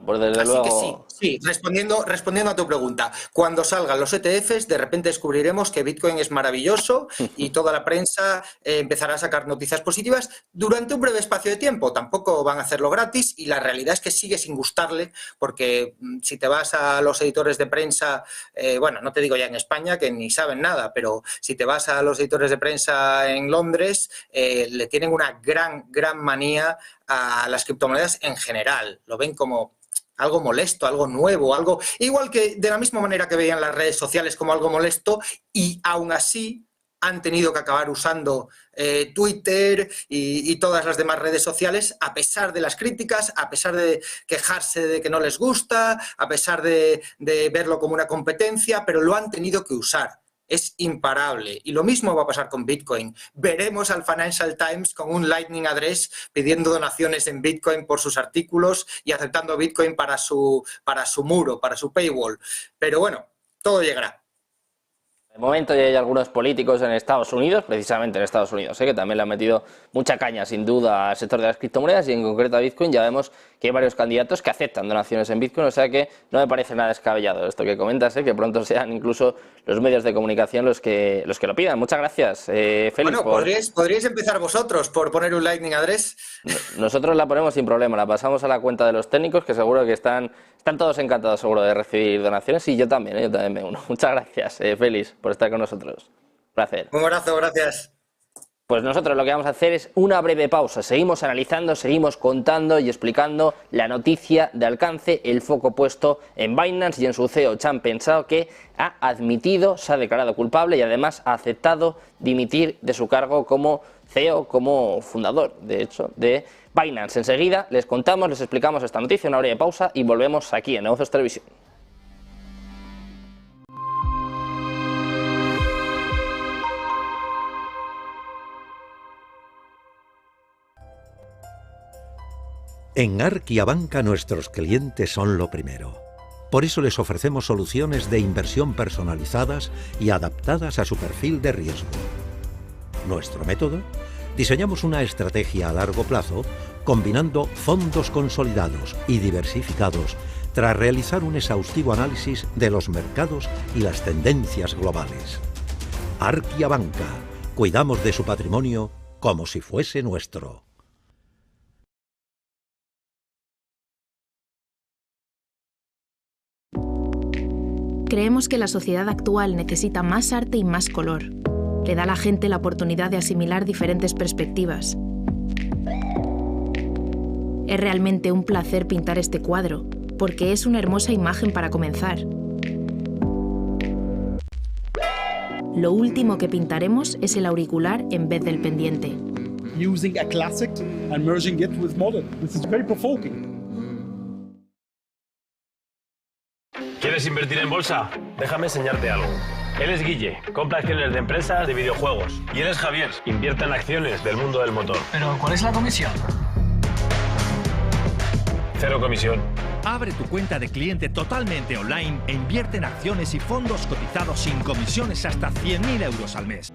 Pues desde Así luego... que sí, respondiendo a tu pregunta, cuando salgan los ETFs, de repente descubriremos que Bitcoin es maravilloso y toda la prensa empezará a sacar noticias positivas durante un breve espacio de tiempo. Tampoco van a hacerlo gratis y la realidad es que sigue sin gustarle, porque si te vas a los editores de prensa, bueno, no te digo ya en España, que ni saben nada, pero si te vas a los editores de prensa en Londres, le tienen una gran manía a las criptomonedas en general. Lo ven como algo molesto, algo nuevo, algo igual que de la misma manera que veían las redes sociales como algo molesto, y aún así han tenido que acabar usando Twitter y todas las demás redes sociales, a pesar de las críticas, a pesar de quejarse de que no les gusta, a pesar de verlo como una competencia, pero lo han tenido que usar. Es imparable. Y lo mismo va a pasar con Bitcoin. Veremos al Financial Times con un Lightning Address pidiendo donaciones en Bitcoin por sus artículos y aceptando Bitcoin para su muro, para su paywall. Pero bueno, todo llegará. De momento ya hay algunos políticos en Estados Unidos, precisamente en Estados Unidos, que también le han metido mucha caña, sin duda, al sector de las criptomonedas y en concreto a Bitcoin. Ya vemos que hay varios candidatos que aceptan donaciones en Bitcoin, o sea que no me parece nada descabellado esto que comentas, que pronto sean incluso los medios de comunicación los que lo pidan. Muchas gracias, Félix. Bueno, podríais empezar vosotros por poner un Lightning Address. Nosotros la ponemos sin problema, la pasamos a la cuenta de los técnicos, que seguro que están todos encantados seguro de recibir donaciones, y yo también me uno. Muchas gracias, Félix, por estar con nosotros. Un placer. Un abrazo, gracias. Pues nosotros lo que vamos a hacer es una breve pausa. Seguimos analizando, seguimos contando y explicando la noticia de alcance, el foco puesto en Binance y en su CEO Changpeng Zhao, que ha admitido, se ha declarado culpable y además ha aceptado dimitir de su cargo como CEO, como fundador, de hecho, de Binance. Enseguida les contamos, les explicamos esta noticia, una breve pausa y volvemos aquí en Negocios Televisión. En Arquia Banca nuestros clientes son lo primero. Por eso les ofrecemos soluciones de inversión personalizadas y adaptadas a su perfil de riesgo. Nuestro método: diseñamos una estrategia a largo plazo combinando fondos consolidados y diversificados tras realizar un exhaustivo análisis de los mercados y las tendencias globales. Arquia Banca. Cuidamos de su patrimonio como si fuese nuestro. Creemos que la sociedad actual necesita más arte y más color. Le da a la gente la oportunidad de asimilar diferentes perspectivas. Es realmente un placer pintar este cuadro, porque es una hermosa imagen para comenzar. Lo último que pintaremos es el auricular en vez del pendiente. Using a classic and merging it with modern. This is very provoking. ¿Quieres invertir en bolsa? Déjame enseñarte algo. Él es Guille, compra acciones de empresas de videojuegos. Y él es Javier, invierte en acciones del mundo del motor. ¿Pero cuál es la comisión? 0 comisión. Abre tu cuenta de cliente totalmente online e invierte en acciones y fondos cotizados sin comisiones hasta 100.000 euros al mes.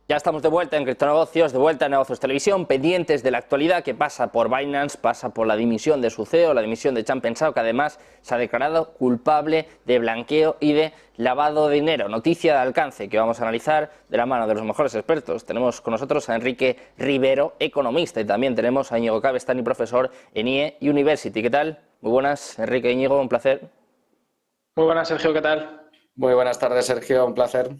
Ya estamos de vuelta en Criptonegocios, de vuelta en Negocios Televisión, pendientes de la actualidad que pasa por Binance, pasa por la dimisión de su CEO, la dimisión de Changpeng Zhao, que además se ha declarado culpable de blanqueo y de lavado de dinero. Noticia de alcance que vamos a analizar de la mano de los mejores expertos. Tenemos con nosotros a Enrique Rivero, economista, y también tenemos a Íñigo Cabestany, profesor en IE University. ¿Qué tal? Muy buenas, Enrique, Íñigo, un placer. Muy buenas, Sergio, ¿qué tal? Muy buenas tardes, Sergio, un placer.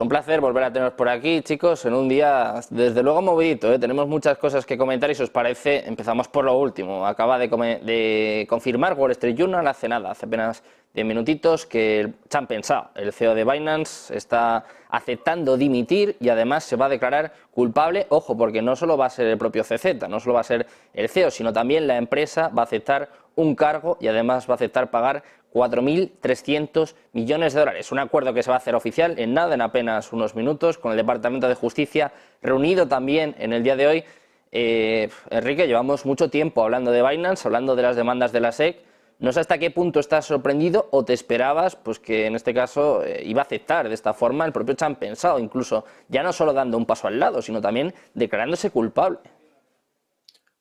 Un placer volver a teneros por aquí, chicos, en un día desde luego movidito, ¿eh? Tenemos muchas cosas que comentar y si os parece empezamos por lo último. Acaba de confirmar Wall Street Journal hace nada, hace apenas 10 minutitos, que Changpeng Zhao, el CEO de Binance, está aceptando dimitir y además se va a declarar culpable. Ojo, porque no solo va a ser el propio CZ, no solo va a ser el CEO, sino también la empresa va a aceptar un cargo y además va a aceptar pagar 4.300 millones de dólares. Un acuerdo que se va a hacer oficial en nada, en apenas unos minutos, con el Departamento de Justicia reunido también en el día de hoy. Enrique, llevamos mucho tiempo hablando de Binance, hablando de las demandas de la SEC. No sé hasta qué punto estás sorprendido o te esperabas pues que en este caso iba a aceptar de esta forma el propio Changpeng Zhao, incluso ya no solo dando un paso al lado, sino también declarándose culpable.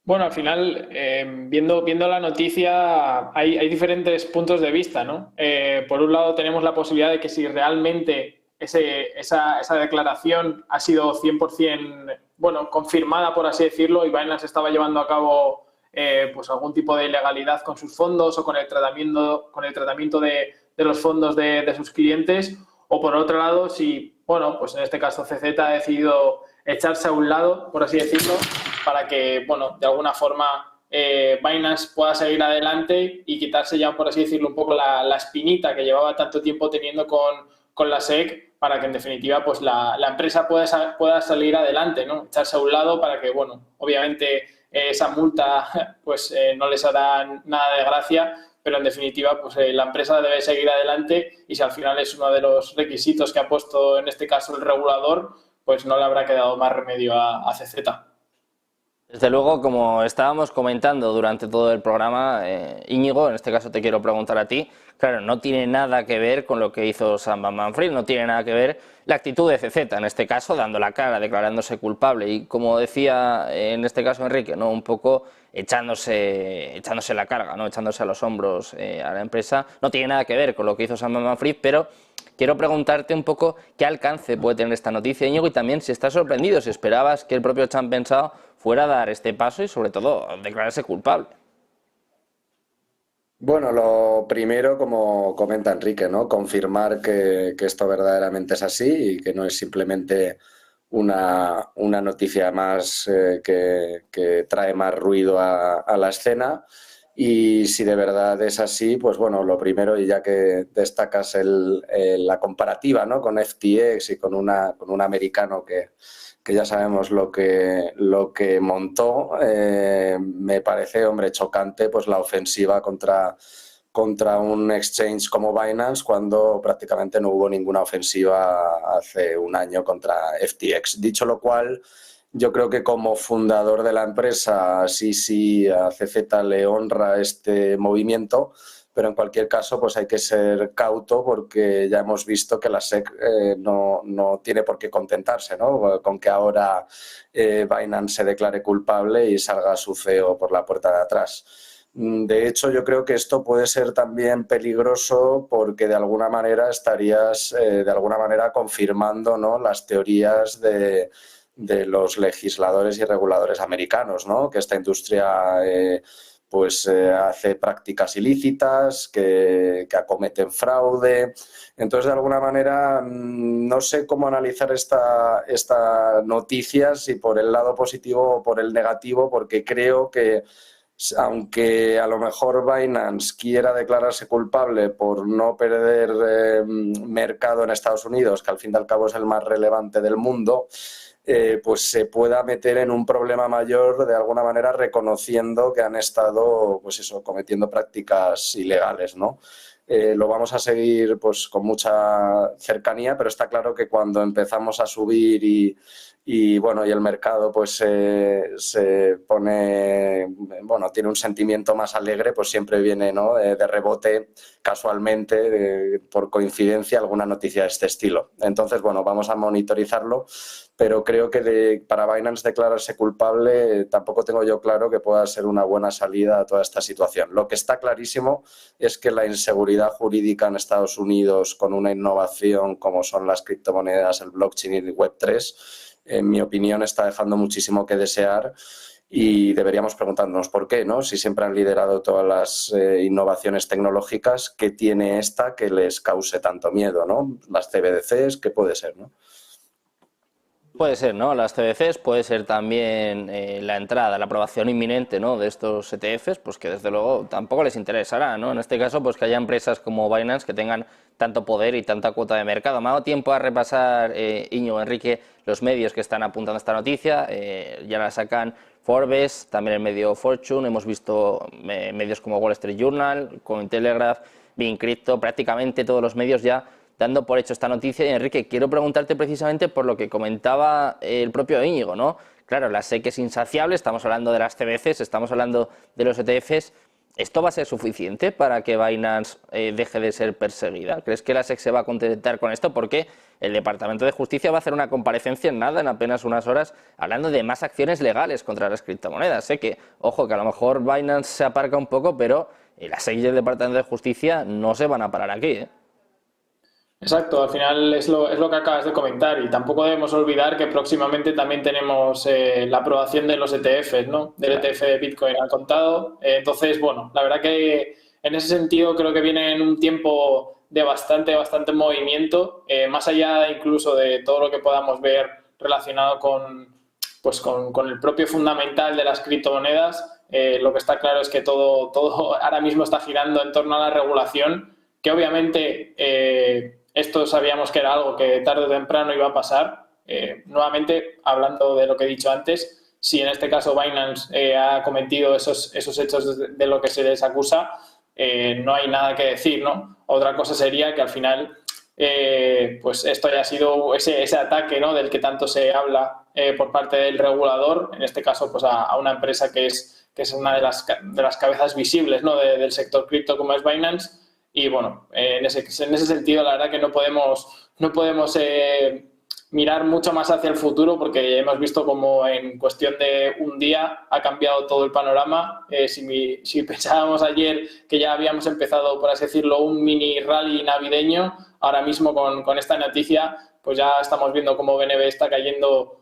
Bueno, al final, viendo la noticia, hay diferentes puntos de vista, ¿no? Por un lado, tenemos la posibilidad de que si realmente esa declaración ha sido 100%, bueno, confirmada, por así decirlo, y Binance estaba llevando a cabo pues algún tipo de ilegalidad con sus fondos o con el tratamiento de los fondos de sus clientes, o por otro lado, si, bueno, pues en este caso CZ ha decidido echarse a un lado, por así decirlo, para que, bueno, de alguna forma Binance pueda seguir adelante y quitarse ya, por así decirlo, un poco la espinita que llevaba tanto tiempo teniendo con la SEC, para que en definitiva pues la empresa pueda salir adelante, ¿no? Echarse a un lado para que, bueno, obviamente esa multa pues no les hará nada de gracia, pero en definitiva pues la empresa debe seguir adelante y si al final es uno de los requisitos que ha puesto en este caso el regulador, pues no le habrá quedado más remedio a CZ. Desde luego, como estábamos comentando durante todo el programa, Íñigo, en este caso te quiero preguntar a ti, claro, no tiene nada que ver con lo que hizo Sam Bankman-Fried, no tiene nada que ver la actitud de CZ, en este caso dando la cara, declarándose culpable y como decía en este caso Enrique, ¿no? Un poco echándose la carga, ¿no? Echándose a los hombros a la empresa, no tiene nada que ver con lo que hizo Sam Bankman-Fried, pero quiero preguntarte un poco qué alcance puede tener esta noticia, Íñigo, y también si estás sorprendido, si esperabas que el propio Changpeng Zhao fuera a dar este paso y sobre todo declararse culpable. Bueno, lo primero, como comenta Enrique, ¿no? Confirmar que esto verdaderamente es así y que no es simplemente una noticia más que trae más ruido a la escena. Y si de verdad es así, pues bueno, lo primero, y ya que destacas la comparativa, ¿no? Con FTX y con un americano que ya sabemos lo que montó, me parece, hombre, chocante pues la ofensiva contra un exchange como Binance cuando prácticamente no hubo ninguna ofensiva hace un año contra FTX. Dicho lo cual, yo creo que como fundador de la empresa sí a CZ le honra este movimiento, pero en cualquier caso pues hay que ser cauto porque ya hemos visto que la SEC no tiene por qué contentarse, ¿no? Con que ahora Binance se declare culpable y salga su CEO por la puerta de atrás. De hecho, yo creo que esto puede ser también peligroso porque de alguna manera estarías confirmando, ¿no? Las teorías de los legisladores y reguladores americanos, ¿no? Que esta industria hace prácticas ilícitas, que acometen fraude. Entonces, de alguna manera, no sé cómo analizar esta noticia, si por el lado positivo o por el negativo, porque creo que aunque a lo mejor Binance quiera declararse culpable por no perder mercado en Estados Unidos, que al fin y al cabo es el más relevante del mundo, pues se pueda meter en un problema mayor de alguna manera reconociendo que han estado pues eso, cometiendo prácticas ilegales, ¿no? Lo vamos a seguir pues con mucha cercanía, pero está claro que cuando empezamos a subir y el mercado pues se pone, bueno, tiene un sentimiento más alegre, pues siempre viene, ¿no? De rebote, casualmente, por coincidencia, alguna noticia de este estilo. Entonces, bueno, vamos a monitorizarlo, pero creo que para Binance declararse culpable tampoco tengo yo claro que pueda ser una buena salida a toda esta situación. Lo que está clarísimo es que la inseguridad jurídica en Estados Unidos con una innovación como son las criptomonedas, el blockchain y el Web3, en mi opinión está dejando muchísimo que desear y deberíamos preguntarnos por qué, ¿no? Si siempre han liderado todas las innovaciones tecnológicas, ¿qué tiene esta que les cause tanto miedo, ¿no? Las CBDCs, ¿qué puede ser, ¿no? Puede ser, ¿no? Las CBCs, puede ser también la entrada, la aprobación inminente, ¿no?, de estos ETFs, pues que desde luego tampoco les interesará, ¿no? En este caso, pues que haya empresas como Binance que tengan tanto poder y tanta cuota de mercado. Me ha dado tiempo a repasar, Íñigo, Enrique, los medios que están apuntando esta noticia. Ya la sacan Forbes, también el medio Fortune, hemos visto medios como Wall Street Journal, Cointelegraph, Bean Crypto, prácticamente todos los medios ya dando por hecho esta noticia. Y Enrique, quiero preguntarte precisamente por lo que comentaba el propio Íñigo, ¿no? Claro, la SEC es insaciable, estamos hablando de las CBCs, estamos hablando de los ETFs. ¿Esto va a ser suficiente para que Binance deje de ser perseguida? ¿Crees que la SEC se va a contentar con esto? Porque el Departamento de Justicia va a hacer una comparecencia en nada, en apenas unas horas, hablando de más acciones legales contra las criptomonedas. Sé que, ojo, que a lo mejor Binance se aparca un poco, pero la SEC y el Departamento de Justicia no se van a parar aquí, ¿eh? Exacto, al final es lo que acabas de comentar, y tampoco debemos olvidar que próximamente también tenemos la aprobación de los ETFs, ¿no? Del ETF de Bitcoin al contado. Entonces, bueno, la verdad que en ese sentido creo que viene en un tiempo de bastante movimiento, más allá incluso de todo lo que podamos ver relacionado con el propio fundamental de las criptomonedas. Lo que está claro es que todo ahora mismo está girando en torno a la regulación, que obviamente esto sabíamos que era algo que tarde o temprano iba a pasar. Nuevamente, hablando de lo que he dicho antes, si en este caso Binance ha cometido esos hechos de lo que se les acusa, no hay nada que decir, ¿no? Otra cosa sería que al final pues esto haya sido ese ataque, ¿no?, del que tanto se habla por parte del regulador, en este caso pues a una empresa que es una de las cabezas visibles, ¿no?, del sector cripto, como es Binance. Y bueno, en ese sentido la verdad que no podemos mirar mucho más hacia el futuro, porque hemos visto como en cuestión de un día ha cambiado todo el panorama. Si pensábamos ayer que ya habíamos empezado, por así decirlo, un mini rally navideño, ahora mismo con esta noticia pues ya estamos viendo cómo BNB está cayendo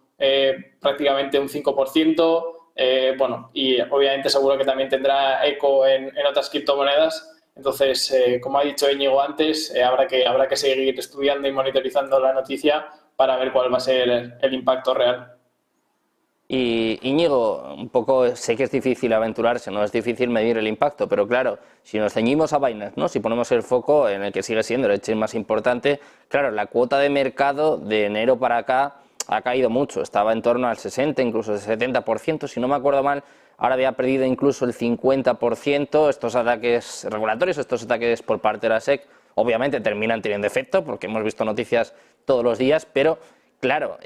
prácticamente un 5%. Bueno, y obviamente seguro que también tendrá eco en otras criptomonedas. Entonces, como ha dicho Íñigo antes, habrá que seguir estudiando y monitorizando la noticia para ver cuál va a ser el impacto real. Y Íñigo, un poco sé que es difícil aventurarse, no es difícil medir el impacto, pero claro, si nos ceñimos a Binance, ¿no?, si ponemos el foco en el que sigue siendo el exchange más importante, claro, la cuota de mercado de enero para acá ha caído mucho, estaba en torno al 60, incluso el 70%, si no me acuerdo mal. Ahora había perdido incluso el 50%. Estos ataques regulatorios, estos ataques por parte de la SEC, obviamente terminan teniendo efecto, porque hemos visto noticias todos los días, pero claro,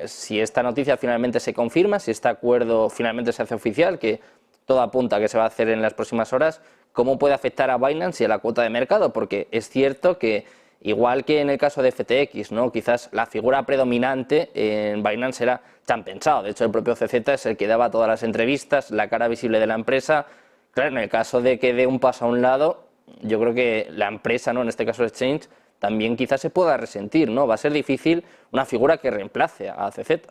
si esta noticia finalmente se confirma, si este acuerdo finalmente se hace oficial, que todo apunta a que se va a hacer en las próximas horas, ¿cómo puede afectar a Binance y a la cuota de mercado? Porque es cierto que, igual que en el caso de FTX, ¿no?, quizás la figura predominante en Binance era Chan Pensado. De hecho, el propio CZ es el que daba todas las entrevistas, la cara visible de la empresa. Claro, en el caso de que dé un paso a un lado, yo creo que la empresa, ¿no?, en este caso el exchange, también quizás se pueda resentir, ¿no? Va a ser difícil una figura que reemplace a CZ.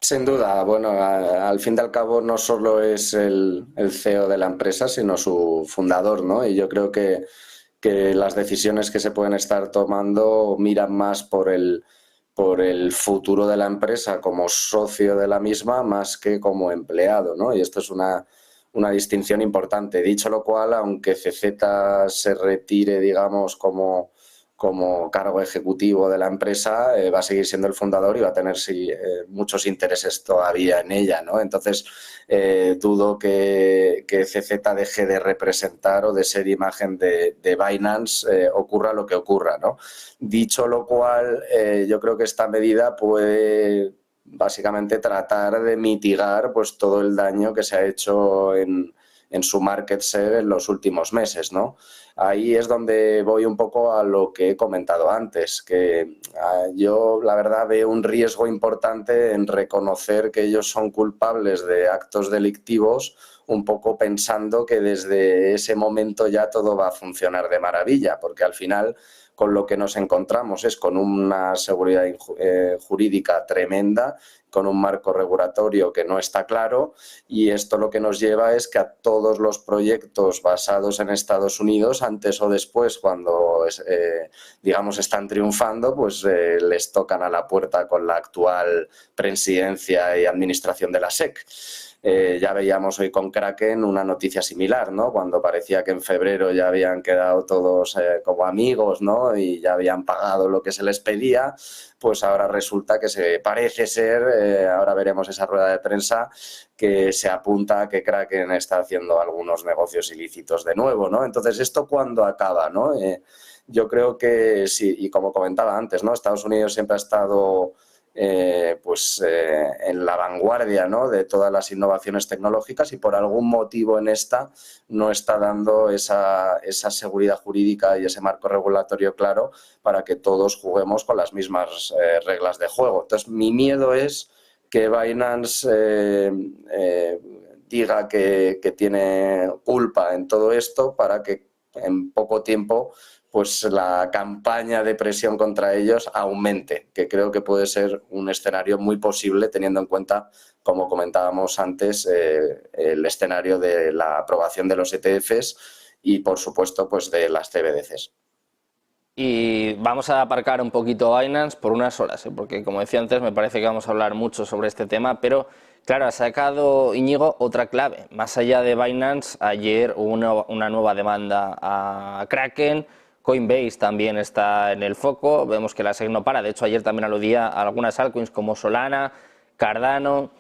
Sin duda, bueno, al fin y al cabo no solo es el CEO de la empresa, sino su fundador, ¿no? Y yo creo que las decisiones que se pueden estar tomando miran más por el futuro de la empresa como socio de la misma más que como empleado, ¿no? Y esto es una distinción importante. Dicho lo cual, aunque CZ se retire, digamos, como cargo ejecutivo de la empresa, va a seguir siendo el fundador y va a tener muchos intereses todavía en ella, ¿no? Entonces, dudo que CZ deje de representar o de ser imagen de Binance, ocurra lo que ocurra, ¿no? Dicho lo cual, yo creo que esta medida puede básicamente tratar de mitigar pues todo el daño que se ha hecho en su market share en los últimos meses, ¿no? Ahí es donde voy un poco a lo que he comentado antes, que yo la verdad veo un riesgo importante en reconocer que ellos son culpables de actos delictivos, un poco pensando que desde ese momento ya todo va a funcionar de maravilla, porque al final con lo que nos encontramos es con una seguridad jurídica tremenda, con un marco regulatorio que no está claro, y esto lo que nos lleva es que a todos los proyectos basados en Estados Unidos, antes o después, cuando digamos están triunfando, pues les tocan a la puerta con la actual presidencia y administración de la SEC. Ya veíamos hoy con Kraken una noticia similar, ¿no? Cuando parecía que en febrero ya habían quedado todos como amigos, ¿no? Y ya habían pagado lo que se les pedía, pues ahora resulta que parece ser, ahora veremos esa rueda de prensa, que se apunta a que Kraken está haciendo algunos negocios ilícitos de nuevo, ¿no? Entonces, ¿esto cuándo acaba, no? Yo creo que sí, y como comentaba antes, ¿no? Estados Unidos siempre ha estado en la vanguardia, ¿no? De todas las innovaciones tecnológicas, y por algún motivo en esta no está dando esa seguridad jurídica y ese marco regulatorio claro para que todos juguemos con las mismas reglas de juego. Entonces, mi miedo es que Binance diga que tiene culpa en todo esto para que en poco tiempo pues la campaña de presión contra ellos aumente, que creo que puede ser un escenario muy posible teniendo en cuenta, como comentábamos antes, el escenario de la aprobación de los ETFs y, por supuesto, pues de las CBDCs. Y vamos a aparcar un poquito Binance por unas horas, porque como decía antes, me parece que vamos a hablar mucho sobre este tema, pero claro, ha sacado Íñigo otra clave. Más allá de Binance, ayer hubo una nueva demanda a Kraken. Coinbase también está en el foco, vemos que la SEC no para, de hecho ayer también aludía a algunas altcoins como Solana, Cardano.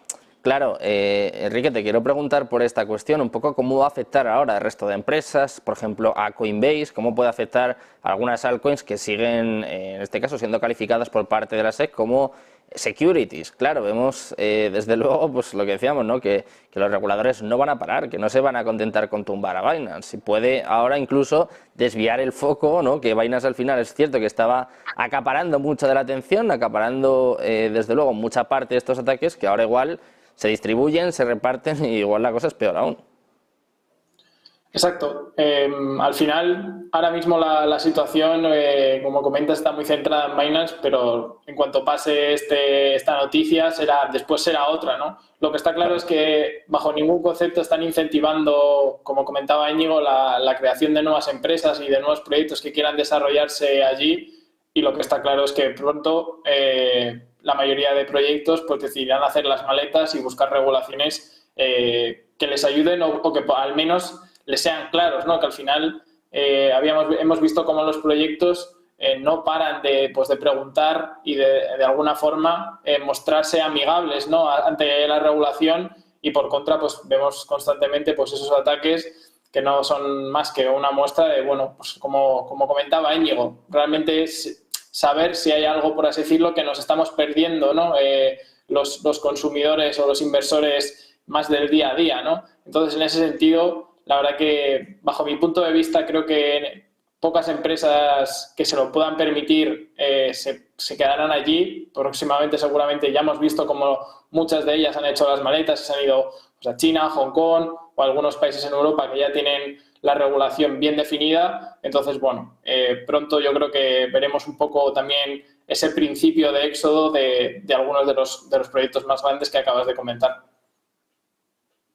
Claro, Enrique, te quiero preguntar por esta cuestión, un poco cómo va a afectar ahora al resto de empresas, por ejemplo a Coinbase, cómo puede afectar a algunas altcoins que siguen, en este caso, siendo calificadas por parte de la SEC como securities. Claro, vemos desde luego pues lo que decíamos, ¿no? Que los reguladores no van a parar, que no se van a contentar con tumbar a Binance. Y puede ahora incluso desviar el foco, ¿no? Que Binance al final es cierto que estaba acaparando mucha de la atención, acaparando desde luego mucha parte de estos ataques, que ahora igual se distribuyen, se reparten y igual la cosa es peor aún. Exacto. Al final, ahora mismo la situación, como comentas, está muy centrada en Binance, pero en cuanto pase esta noticia, después será otra, ¿no? Lo que está claro es que bajo ningún concepto están incentivando, como comentaba Íñigo, la creación de nuevas empresas y de nuevos proyectos que quieran desarrollarse allí, y lo que está claro es que pronto la mayoría de proyectos pues decidirán hacer las maletas y buscar regulaciones que les ayuden o que al menos les sean claros, ¿no? Que al final hemos visto cómo los proyectos no paran de preguntar y de alguna forma mostrarse amigables, ¿no? Ante la regulación, y por contra pues vemos constantemente pues esos ataques que no son más que una muestra de, bueno, pues como comentaba Íñigo, realmente es saber si hay algo, por así decirlo, que nos estamos perdiendo, ¿no? Los consumidores o los inversores más del día a día, ¿no? Entonces, en ese sentido, la verdad que, bajo mi punto de vista, creo que pocas empresas que se lo puedan permitir se quedarán allí. Próximamente, seguramente, ya hemos visto como muchas de ellas han hecho las maletas y se han ido pues, a China, Hong Kong o algunos países en Europa que ya tienen la regulación bien definida. Entonces, bueno, pronto yo creo que veremos un poco también ese principio de éxodo de algunos de los proyectos más grandes que acabas de comentar.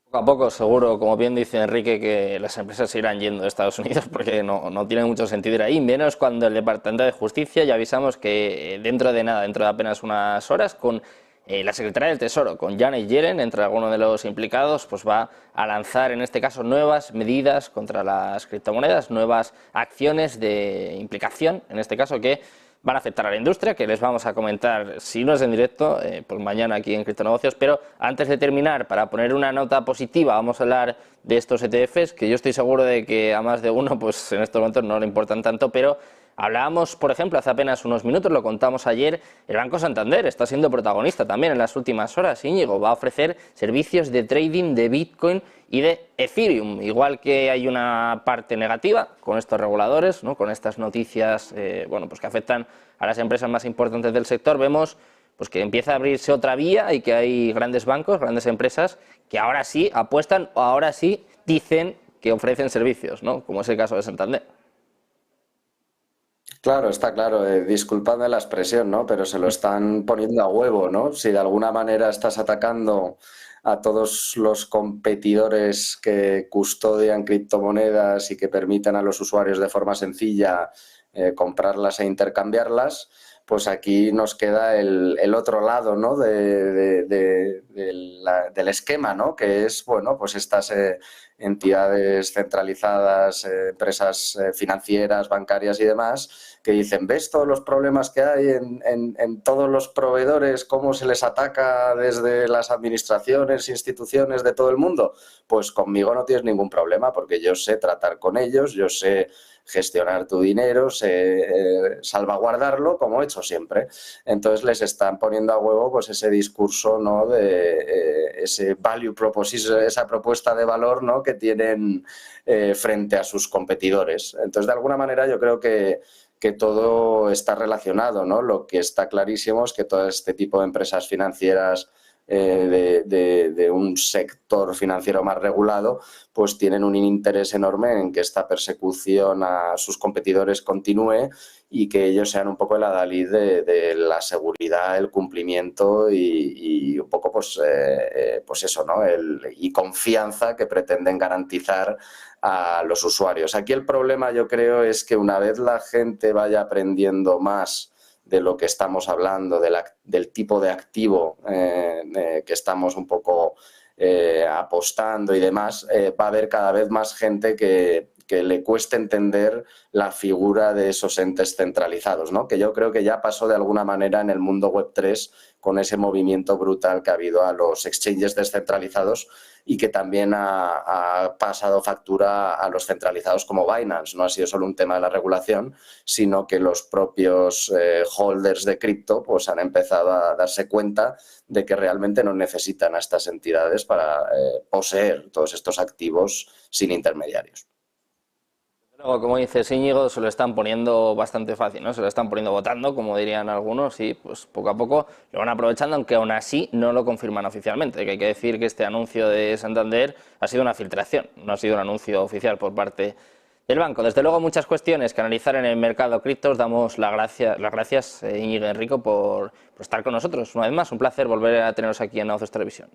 Poco a poco, seguro, como bien dice Enrique, que las empresas se irán yendo de Estados Unidos porque no tiene mucho sentido ir ahí, menos cuando el Departamento de Justicia, ya avisamos que dentro de apenas unas horas, con la secretaria del Tesoro, con Janet Yellen, entre algunos de los implicados, pues va a lanzar en este caso nuevas medidas contra las criptomonedas, nuevas acciones de implicación, en este caso que van a afectar a la industria, que les vamos a comentar, si no es en directo, pues mañana aquí en Criptonegocios. Pero antes de terminar, para poner una nota positiva, vamos a hablar de estos ETFs, que yo estoy seguro de que a más de uno pues en estos momentos no le importan tanto, pero hablábamos, por ejemplo, hace apenas unos minutos, lo contamos ayer, el Banco Santander está siendo protagonista también en las últimas horas. Íñigo va a ofrecer servicios de trading de Bitcoin y de Ethereum, igual que hay una parte negativa con estos reguladores, ¿no? Con estas noticias bueno, pues que afectan a las empresas más importantes del sector. Vemos pues que empieza a abrirse otra vía y que hay grandes bancos, grandes empresas que ahora sí apuestan o ahora sí dicen que ofrecen servicios, ¿no? Como es el caso de Santander. Claro, está claro, disculpadme la expresión, ¿no? Pero se lo están poniendo a huevo, ¿no? Si de alguna manera estás atacando a todos los competidores que custodian criptomonedas y que permiten a los usuarios de forma sencilla comprarlas e intercambiarlas, pues aquí nos queda el otro lado, ¿no? del esquema, ¿no? Que es, bueno, pues estas entidades centralizadas, empresas financieras, bancarias y demás, que dicen, ¿ves todos los problemas que hay en todos los proveedores, cómo se les ataca desde las administraciones, instituciones de todo el mundo? Pues conmigo no tienes ningún problema, porque yo sé tratar con ellos, yo sé gestionar tu dinero, salvaguardarlo como he hecho siempre. Entonces les están poniendo a huevo pues ese discurso, ¿no? De ese value proposition, esa propuesta de valor, ¿no? Que tienen frente a sus competidores. Entonces, de alguna manera, yo creo que todo está relacionado, ¿no? Lo que está clarísimo es que todo este tipo de empresas financieras de un sector financiero más regulado, pues tienen un interés enorme en que esta persecución a sus competidores continúe y que ellos sean un poco el adalid de la seguridad, el cumplimiento y un poco pues eso, ¿no? Y confianza que pretenden garantizar a los usuarios. Aquí el problema, yo creo, es que una vez la gente vaya aprendiendo más de lo que estamos hablando, del tipo de activo que estamos un poco apostando y demás, va a haber cada vez más gente que le cueste entender la figura de esos entes centralizados, ¿no? Que yo creo que ya pasó de alguna manera en el mundo Web3 con ese movimiento brutal que ha habido a los exchanges descentralizados y que también ha pasado factura a los centralizados como Binance. No ha sido solo un tema de la regulación, sino que los propios holders de cripto pues han empezado a darse cuenta de que realmente no necesitan a estas entidades para poseer todos estos activos sin intermediarios. Luego, como dices, Íñigo, se lo están poniendo bastante fácil, ¿no? Se lo están poniendo votando, como dirían algunos, y pues poco a poco lo van aprovechando, aunque aún así no lo confirman oficialmente. Que hay que decir que este anuncio de Santander ha sido una filtración, no ha sido un anuncio oficial por parte del banco. Desde luego, muchas cuestiones que analizar en el mercado cripto. Os damos las gracias, Íñigo y Enrico, por estar con nosotros una vez más. Un placer volver a teneros aquí en Nauzos Televisión.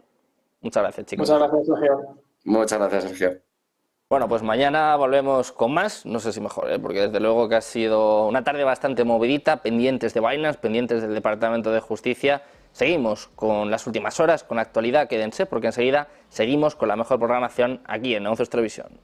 Muchas gracias, chicos. Muchas gracias, Sergio. Muchas gracias, Sergio. Bueno, pues mañana volvemos con más, no sé si mejor, porque desde luego que ha sido una tarde bastante movidita, pendientes de Binance, pendientes del Departamento de Justicia. Seguimos con las últimas horas, con la actualidad, quédense, porque enseguida seguimos con la mejor programación aquí en Nauzos Televisión.